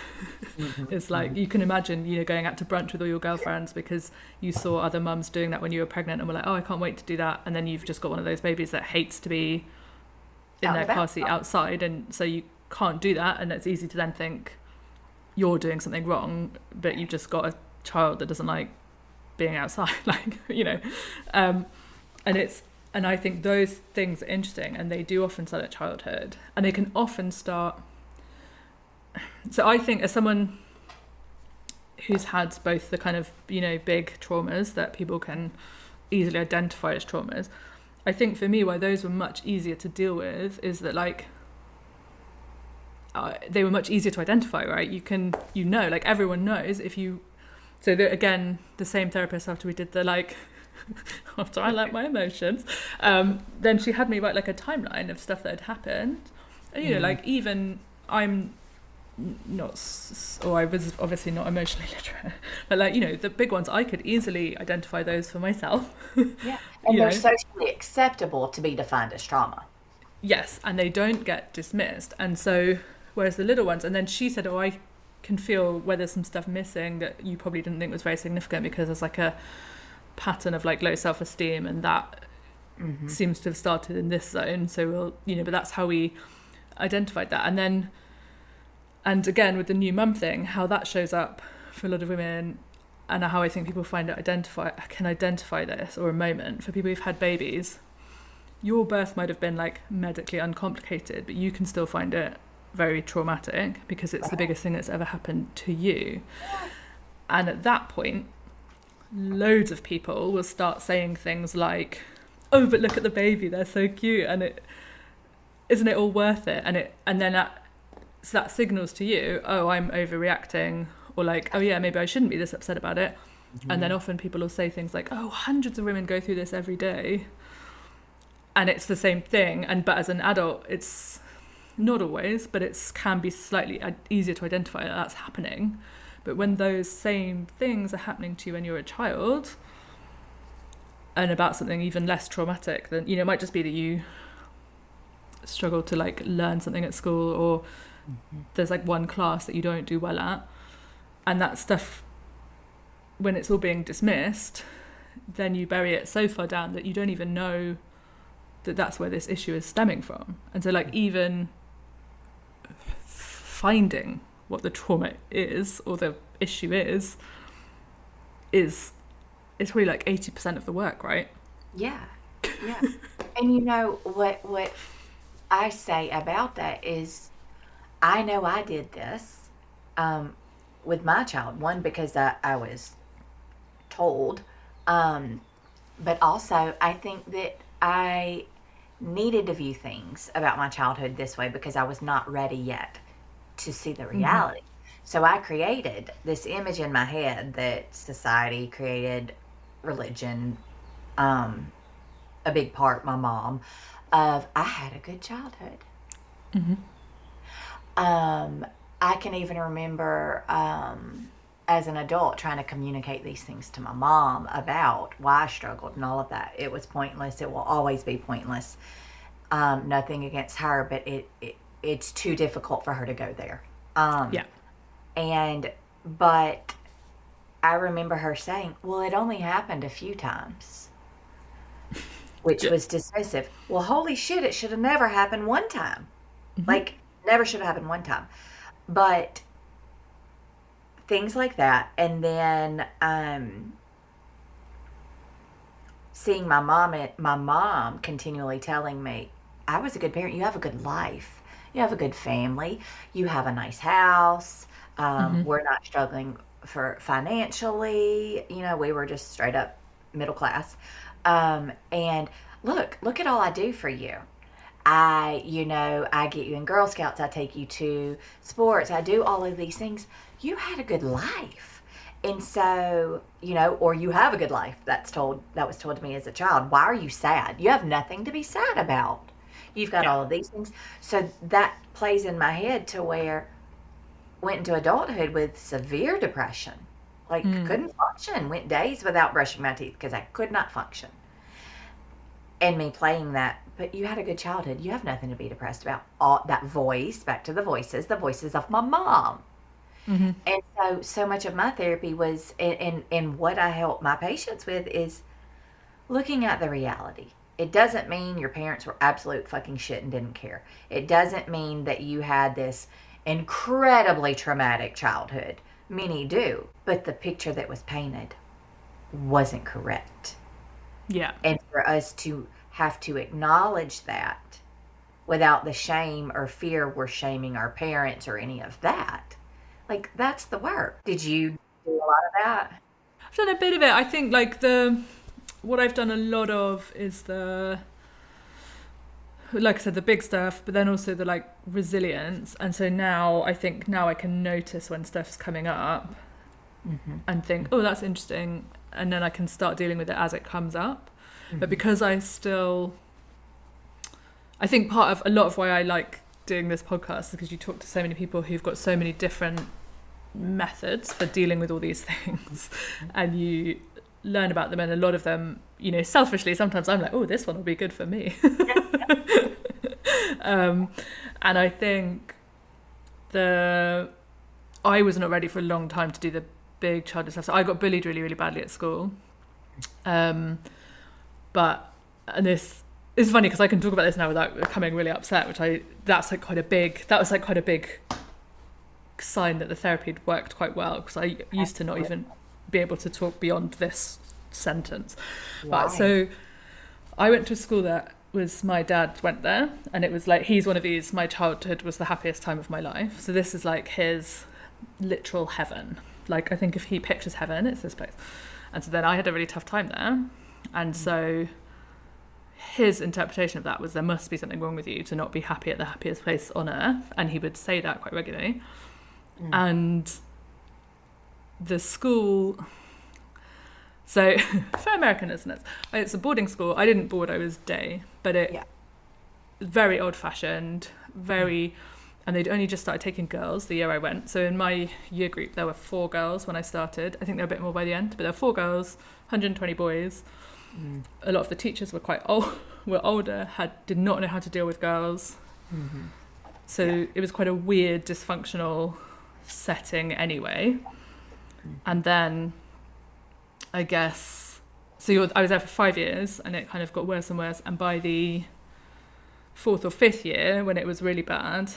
It's like, you can imagine, going out to brunch with all your girlfriends because you saw other mums doing that when you were pregnant and were like, oh, I can't wait to do that. And then you've just got one of those babies that hates to be in their car seat outside. And so you can't do that. And it's easy to then think you're doing something wrong, but you've just got a child that doesn't like being outside, and I think those things are interesting, and they do often start at childhood, and they can often start. So I think as someone who's had both the kind of big traumas that people can easily identify as traumas, I think for me why those were much easier to deal with is that they were much easier to identify, right? Like everyone knows if you. So again, the same therapist after we did after I let my emotions, then she had me write like a timeline of stuff that had happened. And, like even I'm not, or I was obviously not emotionally literate, but the big ones, I could easily identify those for myself. Yeah, and they're socially acceptable to be defined as trauma. Yes, and they don't get dismissed. And so, whereas the little ones, and then she said, oh, I can feel where there's some stuff missing that you probably didn't think was very significant because there's like a pattern of like low self-esteem, and that seems to have started in this zone. So but that's how we identified that. And again with the new mum thing, how that shows up for a lot of women, and how I think people can identify this, or a moment for people who've had babies. Your birth might have been like medically uncomplicated, but you can still find it very traumatic because it's the biggest thing that's ever happened to you. And at that point, loads of people will start saying things like, oh, but look at the baby, they're so cute, and isn't it all worth it? And then so that signals to you, oh, I'm overreacting, or like, oh yeah, maybe I shouldn't be this upset about it. And then often people will say things like, oh, hundreds of women go through this every day, and it's the same thing. But as an adult, it's not always, but it can be slightly easier to identify that that's happening. But when those same things are happening to you when you're a child, and about something even less traumatic, then it might just be that you struggle to like learn something at school, or there's like one class that you don't do well at, and that stuff, when it's all being dismissed, then you bury it so far down that you don't even know that that's where this issue is stemming from. And so like even finding what the trauma is, or the issue is probably like 80% of the work, right? Yeah. And what I say about that is, I know I did this with my child. One, because I was told, but also I think that I needed to view things about my childhood this way because I was not ready yet to see the reality. So I created this image in my head that society created, religion, a big part, my mom, of I had a good childhood. Mm-hmm. I can even remember as an adult trying to communicate these things to my mom about why I struggled and all of that. It was pointless. It will always be pointless. Nothing against her, but it's too difficult for her to go there. Yeah. But I remember her saying, well, it only happened a few times, which Yeah. was dismissive. Well, holy shit, it should have never happened one time. Mm-hmm. Like, never should have happened one time. But things like that. And then seeing my mom continually telling me, I was a good parent. You have a good life. You have a good family. You have a nice house. Mm-hmm. We're not struggling for financially. We were just straight up middle class. And look at all I do for you. I get you in Girl Scouts. I take you to sports. I do all of these things. You had a good life. And so, or you have a good life. That was told to me as a child. Why are you sad? You have nothing to be sad about. You've got all of these things. So that plays in my head to where went into adulthood with severe depression. Like couldn't function. Went days without brushing my teeth because I could not function. And me playing that, but you had a good childhood. You have nothing to be depressed about. All that voice, back to the voices of my mom. Mm-hmm. And so much of my therapy was, and what I help my patients with is looking at the reality. It doesn't mean your parents were absolute fucking shit and didn't care. It doesn't mean that you had this incredibly traumatic childhood. Many do, but the picture that was painted wasn't correct. Yeah. And for us to have to acknowledge that without the shame or fear we're shaming our parents or any of that, like, that's the work. Did you do a lot of that? I've done a bit of it. I think what I've done a lot of is like I said, the big stuff, but then also the like resilience. And so now I can notice when stuff's coming up and think, oh, that's interesting. And then I can start dealing with it as it comes up. But because I think part of a lot of why I like doing this podcast is because you talk to so many people who've got so many different methods for dealing with all these things, and you learn about them, and a lot of them, selfishly, sometimes I'm like, oh, this one will be good for me. And I think I was not ready for a long time to do the big childhood stuff. So I got bullied really, really badly at school. And this is funny because I can talk about this now without becoming really upset, that was quite a big sign that the therapy had worked quite well, because I used to not even be able to talk beyond this sentence. But so I went to a school that was, my dad went there, and it was like, he's one of these, my childhood was the happiest time of my life. So this is like his literal heaven. Like, I think if he pictures heaven, it's this place. And so then I had a really tough time there. And so his interpretation of that was, there must be something wrong with you to not be happy at the happiest place on earth. And he would say that quite regularly. And the school, so for American listeners, it's a boarding school. I didn't board, I was day, but very old fashioned, and they'd only just started taking girls the year I went. So in my year group, there were 4 girls when I started. I think there were a bit more by the end, but there were 4 girls, 120 boys. A lot of the teachers were quite old, were older, did not know how to deal with girls. So it was quite a weird, dysfunctional setting anyway. And then I guess, I was there for 5 years, and it kind of got worse and worse. And by the 4th or 5th year, when it was really bad,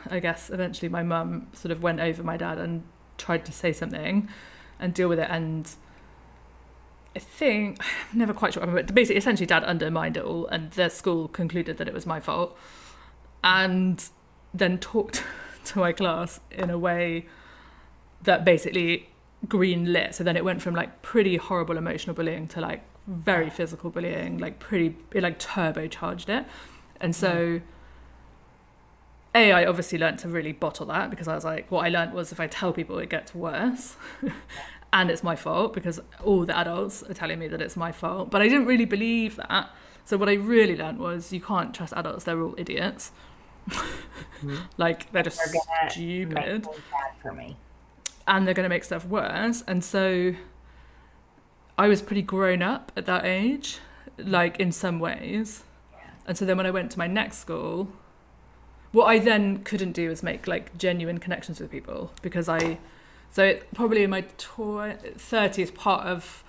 I guess eventually my mum sort of went over my dad and tried to say something and deal with it. And I think, I'm never quite sure, but basically, essentially, Dad undermined it all, and the school concluded that it was my fault, and then talked to my class in a way that basically green lit. So then it went from like pretty horrible emotional bullying to like very physical bullying, it like turbocharged it. And so I obviously learned to really bottle that, because I was like, what I learned was, if I tell people, it gets worse. And it's my fault, because all the adults are telling me that it's my fault. But I didn't really believe that. So what I really learned was you can't trust adults. They're all idiots. Like, they're They're just gonna make stupid. things bad for me. And they're going to make stuff worse. And so I was pretty grown up at that age, like, in some ways. And so then when I went to my next school, what I then couldn't do was make, like, genuine connections with people, because probably in my 30s, part of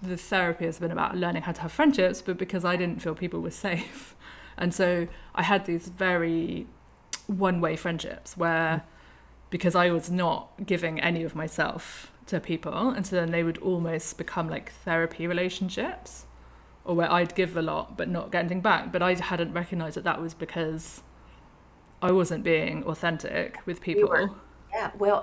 the therapy has been about learning how to have friendships, but because I didn't feel people were safe. And so I had these very one-way friendships where, because I was not giving any of myself to people, and so then they would almost become like therapy relationships, or where I'd give a lot but not get anything back. But I hadn't recognised that was because I wasn't being authentic with people.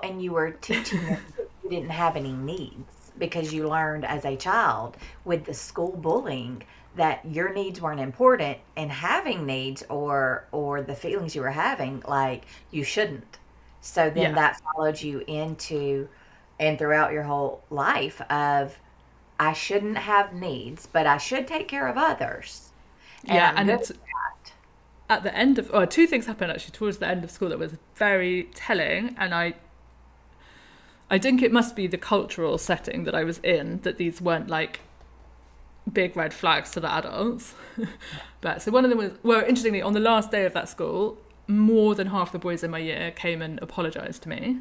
And you were teaching them that you didn't have any needs, because you learned as a child with the school bullying that your needs weren't important, and having needs or the feelings you were having, like, you shouldn't. So then that followed you into and throughout your whole life of, I shouldn't have needs, but I should take care of others. And It's at the end of, two things happened actually towards the end of school that was very telling, and I think it must be the cultural setting that I was in, that these weren't like big red flags to the adults. But so one of them was, well, interestingly, on the last day of that school, more than half the boys in my year came and apologised to me.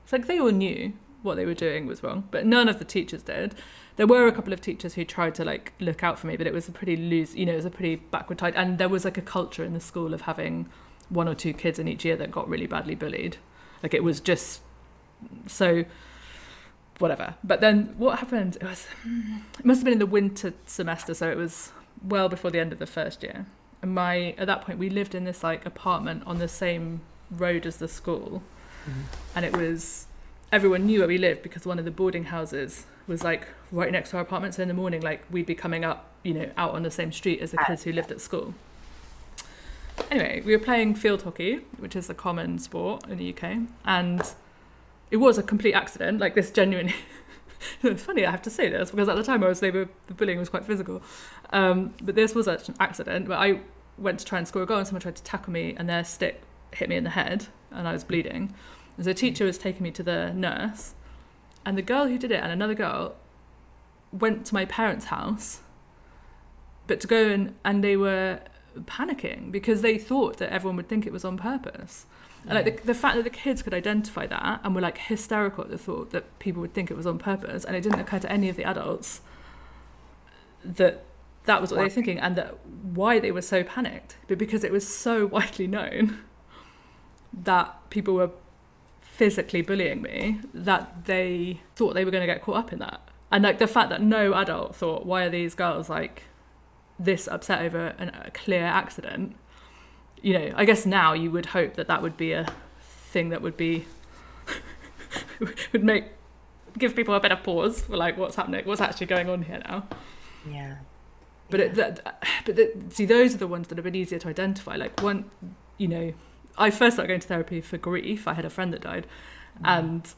It's like they all knew what they were doing was wrong, but none of the teachers did. There were a couple of teachers who tried to like look out for me, but it was a pretty loose, it was a pretty backward tide. And there was like a culture in the school of having one or two kids in each year that got really badly bullied. Like, it was just so whatever. But then what happened, it must have been in the winter semester, so it was well before the end of the first year. And at that point we lived in this like apartment on the same road as the school. And it was, everyone knew where we lived because one of the boarding houses was like right next to our apartment. So in the morning, like, we'd be coming up, out on the same street as the kids who lived at school. Anyway, we were playing field hockey, which is a common sport in the UK, and it was a complete accident. Like, this genuinely, it's funny I have to say this, because at the time the bullying was quite physical. But this was an accident where I went to try and score a goal and someone tried to tackle me and their stick hit me in the head and I was bleeding. And so the teacher was taking me to the nurse, and the girl who did it and another girl went to my parents' house, but to go and they were panicking because they thought that everyone would think it was on purpose. And like the fact that the kids could identify that and were like hysterical at the thought that people would think it was on purpose, and it didn't occur to any of the adults that was what they were thinking, and that why they were so panicked. But because it was so widely known that people were physically bullying me, that they thought they were going to get caught up in that. And like the fact that no adult thought, why are these girls like this upset over a clear accident? I guess now you would hope that would be a thing that would be would give people a bit of pause for like, what's happening, what's actually going on here now. Yeah. See, those are the ones that have been easier to identify. Like, one, I first started going to therapy for grief. I had a friend that died, and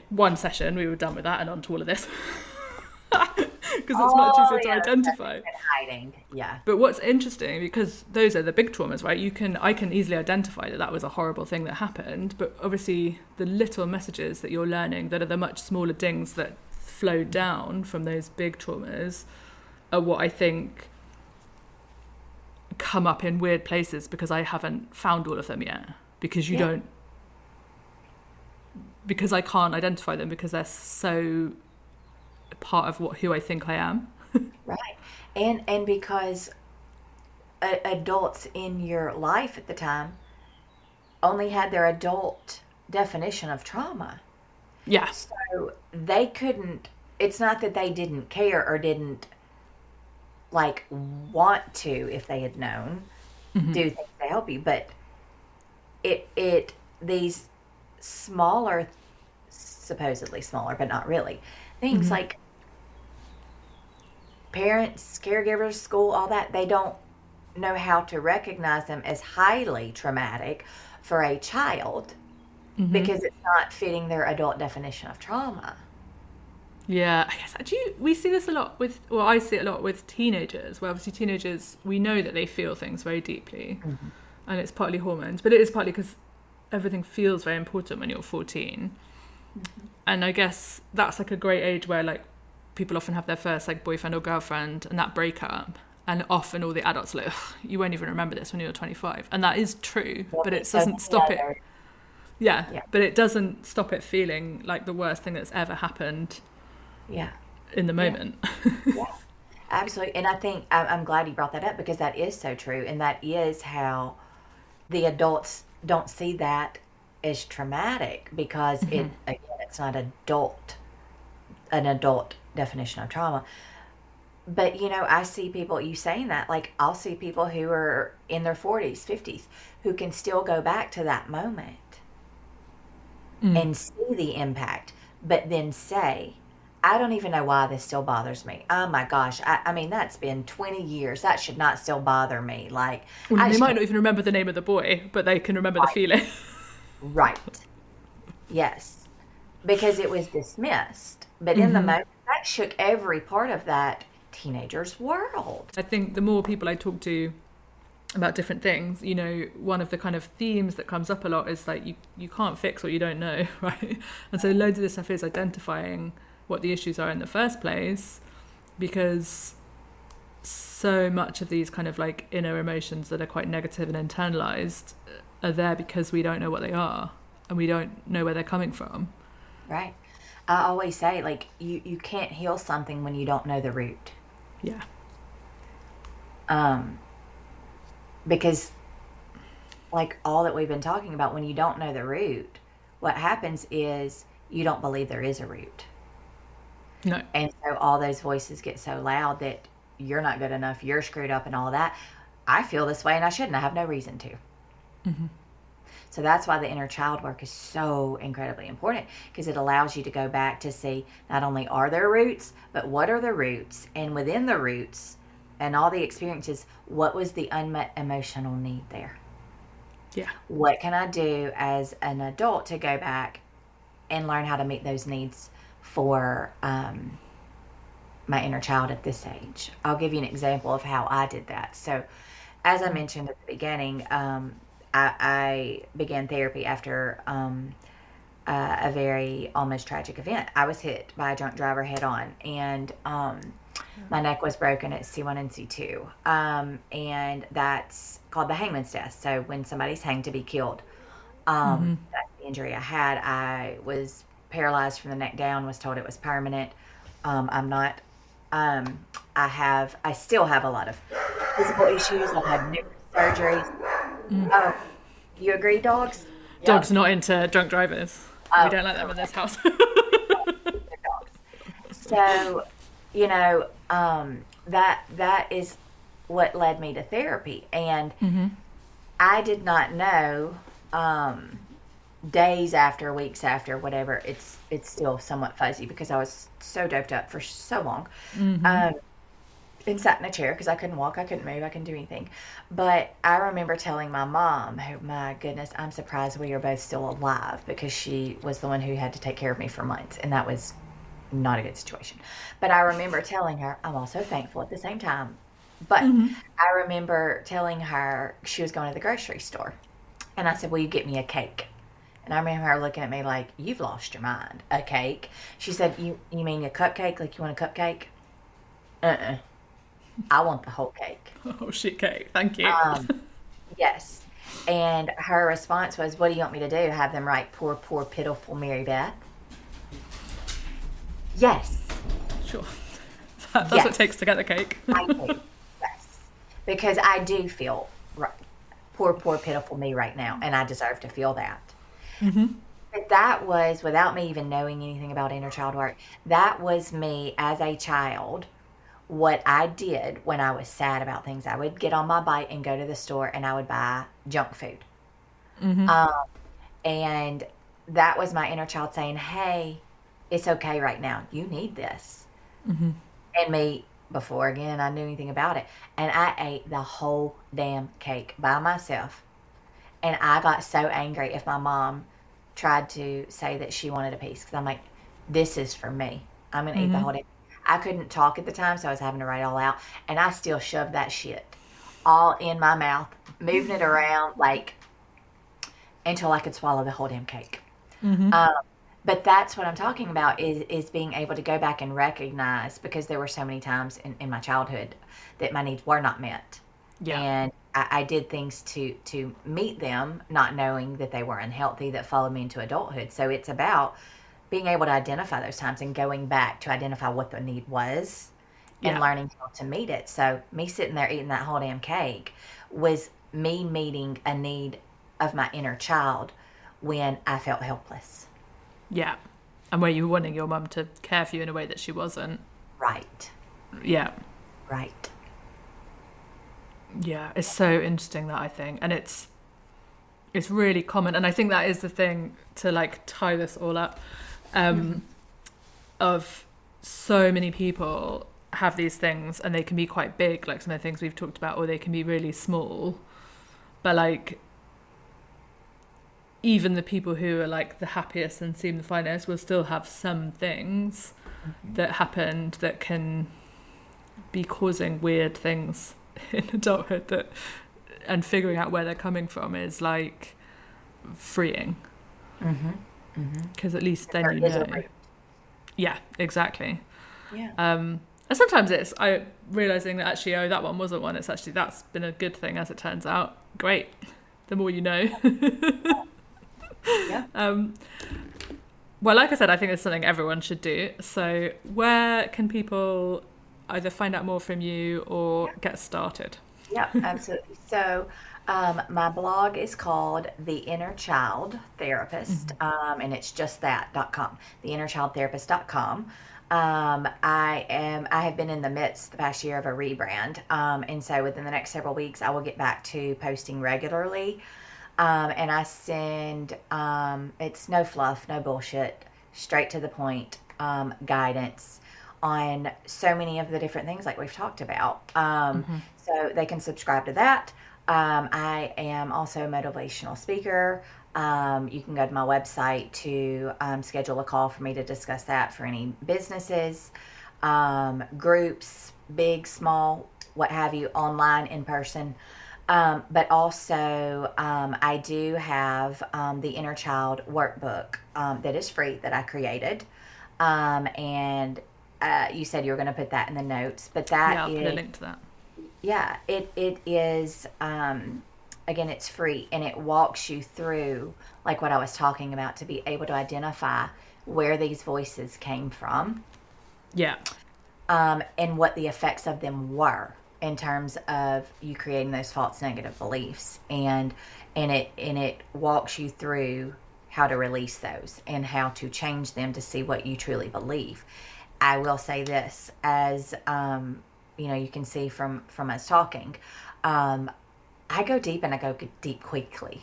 one session we were done with that and on to all of this. Because it's much easier to identify. Hiding. Yeah. But what's interesting, because those are the big traumas, right? I can easily identify that was a horrible thing that happened, but obviously the little messages that you're learning that are the much smaller dings that flow down from those big traumas are what I think come up in weird places, because I haven't found all of them yet, because because I can't identify them, because they're so part of who I think I am. Right. And because adults in your life at the time only had their adult definition of trauma. Yeah. So they couldn't, it's not that they didn't care or didn't like want to, if they had known, do things to help you, but these smaller, supposedly smaller, but not really, things like parents, caregivers, school, all that, they don't know how to recognize them as highly traumatic for a child because it's not fitting their adult definition of trauma. Yeah, I guess actually we see this a lot with, well, I see it a lot with teenagers, where obviously teenagers, we know that they feel things very deeply, Mhm. and it's partly hormones, but it is partly because everything feels very important when you're 14. Mhm. And I guess that's like a great age where like people often have their first like boyfriend or girlfriend and that breakup, and often all the adults are like, "Ugh, you won't even remember this when you're 25," and that is true, There'll but be it so doesn't many stop it. others. Yeah, Yeah, but it doesn't stop it feeling like the worst thing that's ever happened yeah, in the yeah, moment. yeah. Absolutely. And I think I'm glad you brought that up because that is so true. And that is how the adults don't see that as traumatic because again, it's not an adult definition of trauma. But, I see people, you saying that, like, I'll see people who are in their 40s, 50s, who can still go back to that moment Mm. and see the impact, but then say, I don't even know why this still bothers me. Oh my gosh. I mean, that's been 20 years. That should not still bother me. Like, Well, I they just might can't. not even remember the name of the boy, but they can remember the Right. feeling. Right. Yes. Because it was dismissed. But in the moment, that shook every part of that teenager's world. I think the more people I talk to about different things, one of the kind of themes that comes up a lot is like you can't fix what you don't know, right? And so loads of this stuff is identifying what the issues are in the first place, because so much of these kind of like inner emotions that are quite negative and internalized are there because we don't know what they are and we don't know where they're coming from. Right. I always say, like, you can't heal something when you don't know the root. Yeah. Um, because, like, all that we've been talking about, when you don't know the root, what happens is you don't believe there is a root. No. And so all those voices get so loud that you're not good enough, you're screwed up, and all that. I feel this way and I shouldn't. I have no reason to. So that's why the inner child work is so incredibly important, because it allows you to go back to see not only are there roots, but what are the roots? And within the roots and all the experiences, what was the unmet emotional need there? Yeah. What can I do as an adult to go back and learn how to meet those needs for my inner child at this age? I'll give you an example of how I did that. So, as I mentioned at the beginning, I began therapy after a very almost tragic event. I was hit by a drunk driver head on, and my neck was broken at C1 and C2. And that's called the hangman's death. So when somebody's hanged to be killed, that's the injury I had. I was paralyzed from the neck down, was told it was permanent. I'm not, I still have a lot of physical issues. I've had numerous surgeries. Oh, you agree, dogs? Yep. Dog's not into drunk drivers. We Oh, don't like them in this house. they're dogs. So, you know, that is what led me to therapy. And I did not know, days after, weeks after, whatever, it's still somewhat fuzzy because I was so doped up for so long. And sat in a chair because I couldn't walk, I couldn't move, I couldn't do anything. But I remember telling my mom, who, my goodness, I'm surprised we are both still alive, because she was the one who had to take care of me for months, and that was not a good situation. But I remember telling her, I'm also thankful at the same time. But I remember telling her, she was going to the grocery store, and I said, will you get me a cake? And I remember her looking at me like, you've lost your mind. A cake? She said, you mean a cupcake? Like, you want a cupcake? Uh-uh. I want the whole cake. Oh, shit cake. Thank you. Yes. And her response was, what do you want me to do? Have them write, poor, poor, pitiful Mary Beth? Yes. Sure. That's what it takes to get the cake. I do. Yes. Because I do feel poor, poor, pitiful me right now, and I deserve to feel that. But that was, without me even knowing anything about inner child work, that was me as a child. What I did when I was sad about things, I would get on my bike and go to the store and I would buy junk food. And that was my inner child saying, hey, it's okay right now. You need this. And me, before again I knew anything about it, and I ate the whole damn cake by myself. And I got so angry if my mom tried to say that she wanted a piece, because I'm like, this is for me. I'm going to eat the whole day. I couldn't talk at the time, so I was having to write it all out. And I still shoved that shit all in my mouth, moving it around like until I could swallow the whole damn cake. But that's what I'm talking about is being able to go back and recognize, because there were so many times in my childhood that my needs were not met. Yeah. And I did things to meet them, not knowing that they were unhealthy, that followed me into adulthood. So it's about being able to identify those times and going back to identify what the need was and learning how to meet it. So me sitting there eating that whole damn cake was me meeting a need of my inner child when I felt helpless. Yeah. And where you were wanting your mum to care for you in a way that she wasn't. Right. Yeah. Right. Yeah. It's so interesting, that, I think. And it's really common. And I think that is the thing to like tie this all up, of so many people have these things, and they can be quite big, like some of the things we've talked about, or they can be really small. But like, even the people who are like the happiest and seem the finest will still have some things that happened that can be causing weird things in adulthood, and figuring out where they're coming from is like freeing, because at least then you know. Yeah, exactly. Yeah. And sometimes it's realizing that actually, that one wasn't one. It's actually, that's been a good thing, as it turns out. Great. The more you know. Yeah. Well, like I said, I think it's something everyone should do. So where can people either find out more from you or get started? Yeah, absolutely. So my blog is called The Inner Child Therapist, and it's just that.com, theinnerchildtherapist.com. I have been in the midst the past year of a rebrand, and so within the next several weeks, I will get back to posting regularly. And I send, it's no fluff, no bullshit, straight to the point, guidance on so many of the different things like we've talked about. So they can subscribe to that. I am also a motivational speaker. You can go to my website to schedule a call for me to discuss that for any businesses, groups, big, small, what have you, online, in person. But also, I do have the Inner Child workbook that is free, that I created. And you said you were going to put that in the notes, but that I'll put a link to that. Yeah, it is, again, it's free, and it walks you through, like what I was talking about, to be able to identify where these voices came from. Yeah. And what the effects of them were, in terms of you creating those false negative beliefs, and it walks you through how to release those and how to change them to see what you truly believe. I will say this, as you can see from us talking, I go deep, and I go deep quickly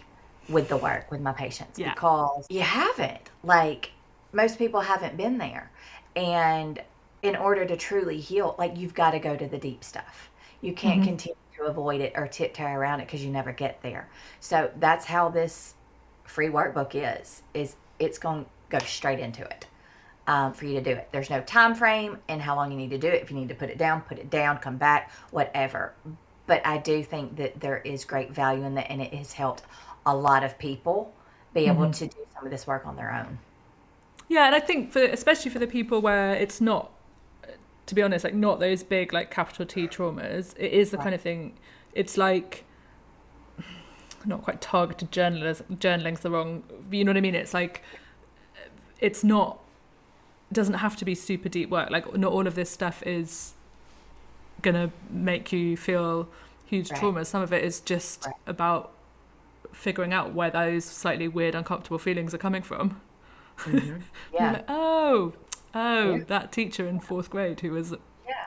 with the work with my patients, because you haven't, like, most people haven't been there, and in order to truly heal, like, you've got to go to the deep stuff. You can't continue to avoid it or tiptoe around it, because you never get there. So that's how this free workbook is it's going to go straight into it, for you to do it. There's no time frame in how long you need to do it. If you need to put it down, come back, whatever. But I do think that there is great value in that, and it has helped a lot of people be able to do some of this work on their own. Yeah, and I think especially for the people where it's not, to be honest, like, not those big, like, capital T traumas, it is the kind of thing, it's like, not quite targeted journaling's the wrong, you know what I mean? It's like, it doesn't have to be super deep work. Like, not all of this stuff is gonna make you feel huge traumas. Some of it is just about figuring out where those slightly weird, uncomfortable feelings are coming from. Yeah. Like, that teacher in 4th grade who was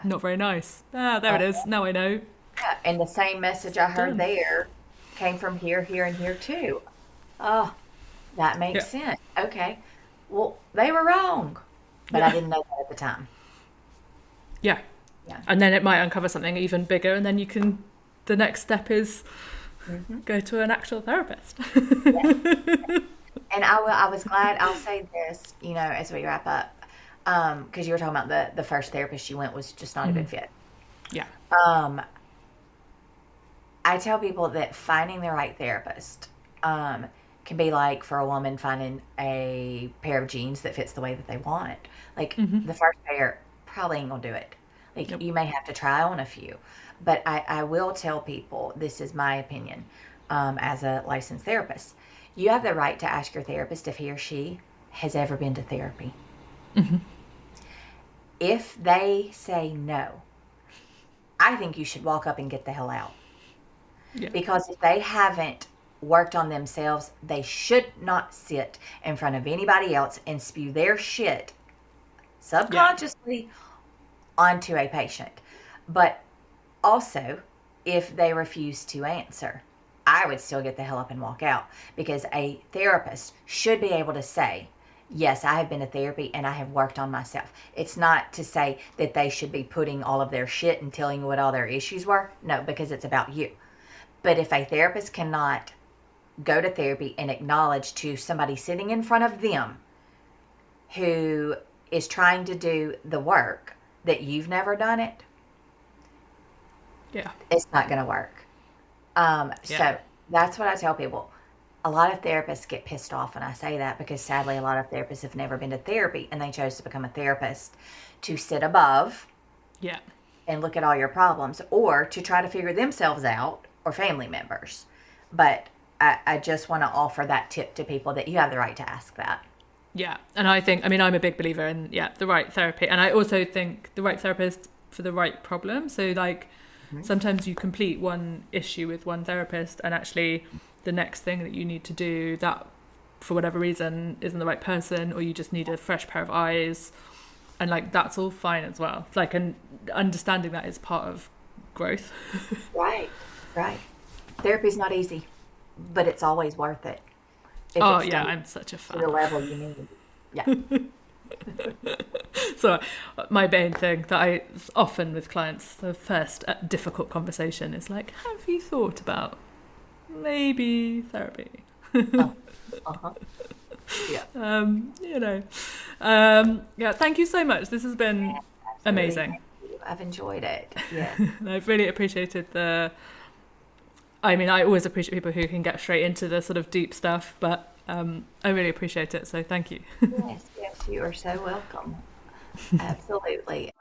not very nice. There it is. Now I know. Yeah, and the same message I heard there came from here, and here too. Oh, that makes sense. Okay. Well, they were wrong, but I didn't know that at the time. Yeah. And then it might uncover something even bigger, and then the next step is go to an actual therapist. And I was glad, I'll say this, as we wrap up. because you were talking about the first therapist you went was just not a good fit. Yeah. I tell people that finding the right therapist can be like for a woman finding a pair of jeans that fits the way that they want. Like the first pair probably ain't gonna do it. Like you may have to try on a few, but I will tell people, this is my opinion, as a licensed therapist, you have the right to ask your therapist if he or she has ever been to therapy. If they say no, I think you should walk up and get the hell out. Yeah. Because if they haven't worked on themselves, they should not sit in front of anybody else and spew their shit subconsciously onto a patient. But also, if they refuse to answer, I would still get the hell up and walk out, because a therapist should be able to say, yes, I have been to therapy and I have worked on myself. It's not to say that they should be putting all of their shit and telling you what all their issues were. No, because it's about you. But if a therapist cannot go to therapy and acknowledge to somebody sitting in front of them who is trying to do the work that you've never done it, it's not going to work. So that's what I tell people. A lot of therapists get pissed off when I say that, because sadly a lot of therapists have never been to therapy and they chose to become a therapist to sit above and look at all your problems, or to try to figure themselves out, or family members. But I just want to offer that tip to people, that you have the right to ask that. Yeah. And I think, I mean, I'm a big believer in, the right therapy. And I also think the right therapist for the right problem. So like sometimes you complete one issue with one therapist and actually the next thing that you need to do, that for whatever reason isn't the right person, or you just need a fresh pair of eyes. And like, that's all fine as well. Like, and understanding that is part of growth. Right. Therapy's not easy, but it's always worth it. I'm such a fan. To the level you need. Yeah. So my main thing that I often with clients, the first difficult conversation is like, have you thought about maybe therapy? Thank you so much. This has been amazing. I've enjoyed it. Yeah. I've really appreciated I always appreciate people who can get straight into the sort of deep stuff, but I really appreciate it. So thank you. Yes, you are so welcome. Absolutely.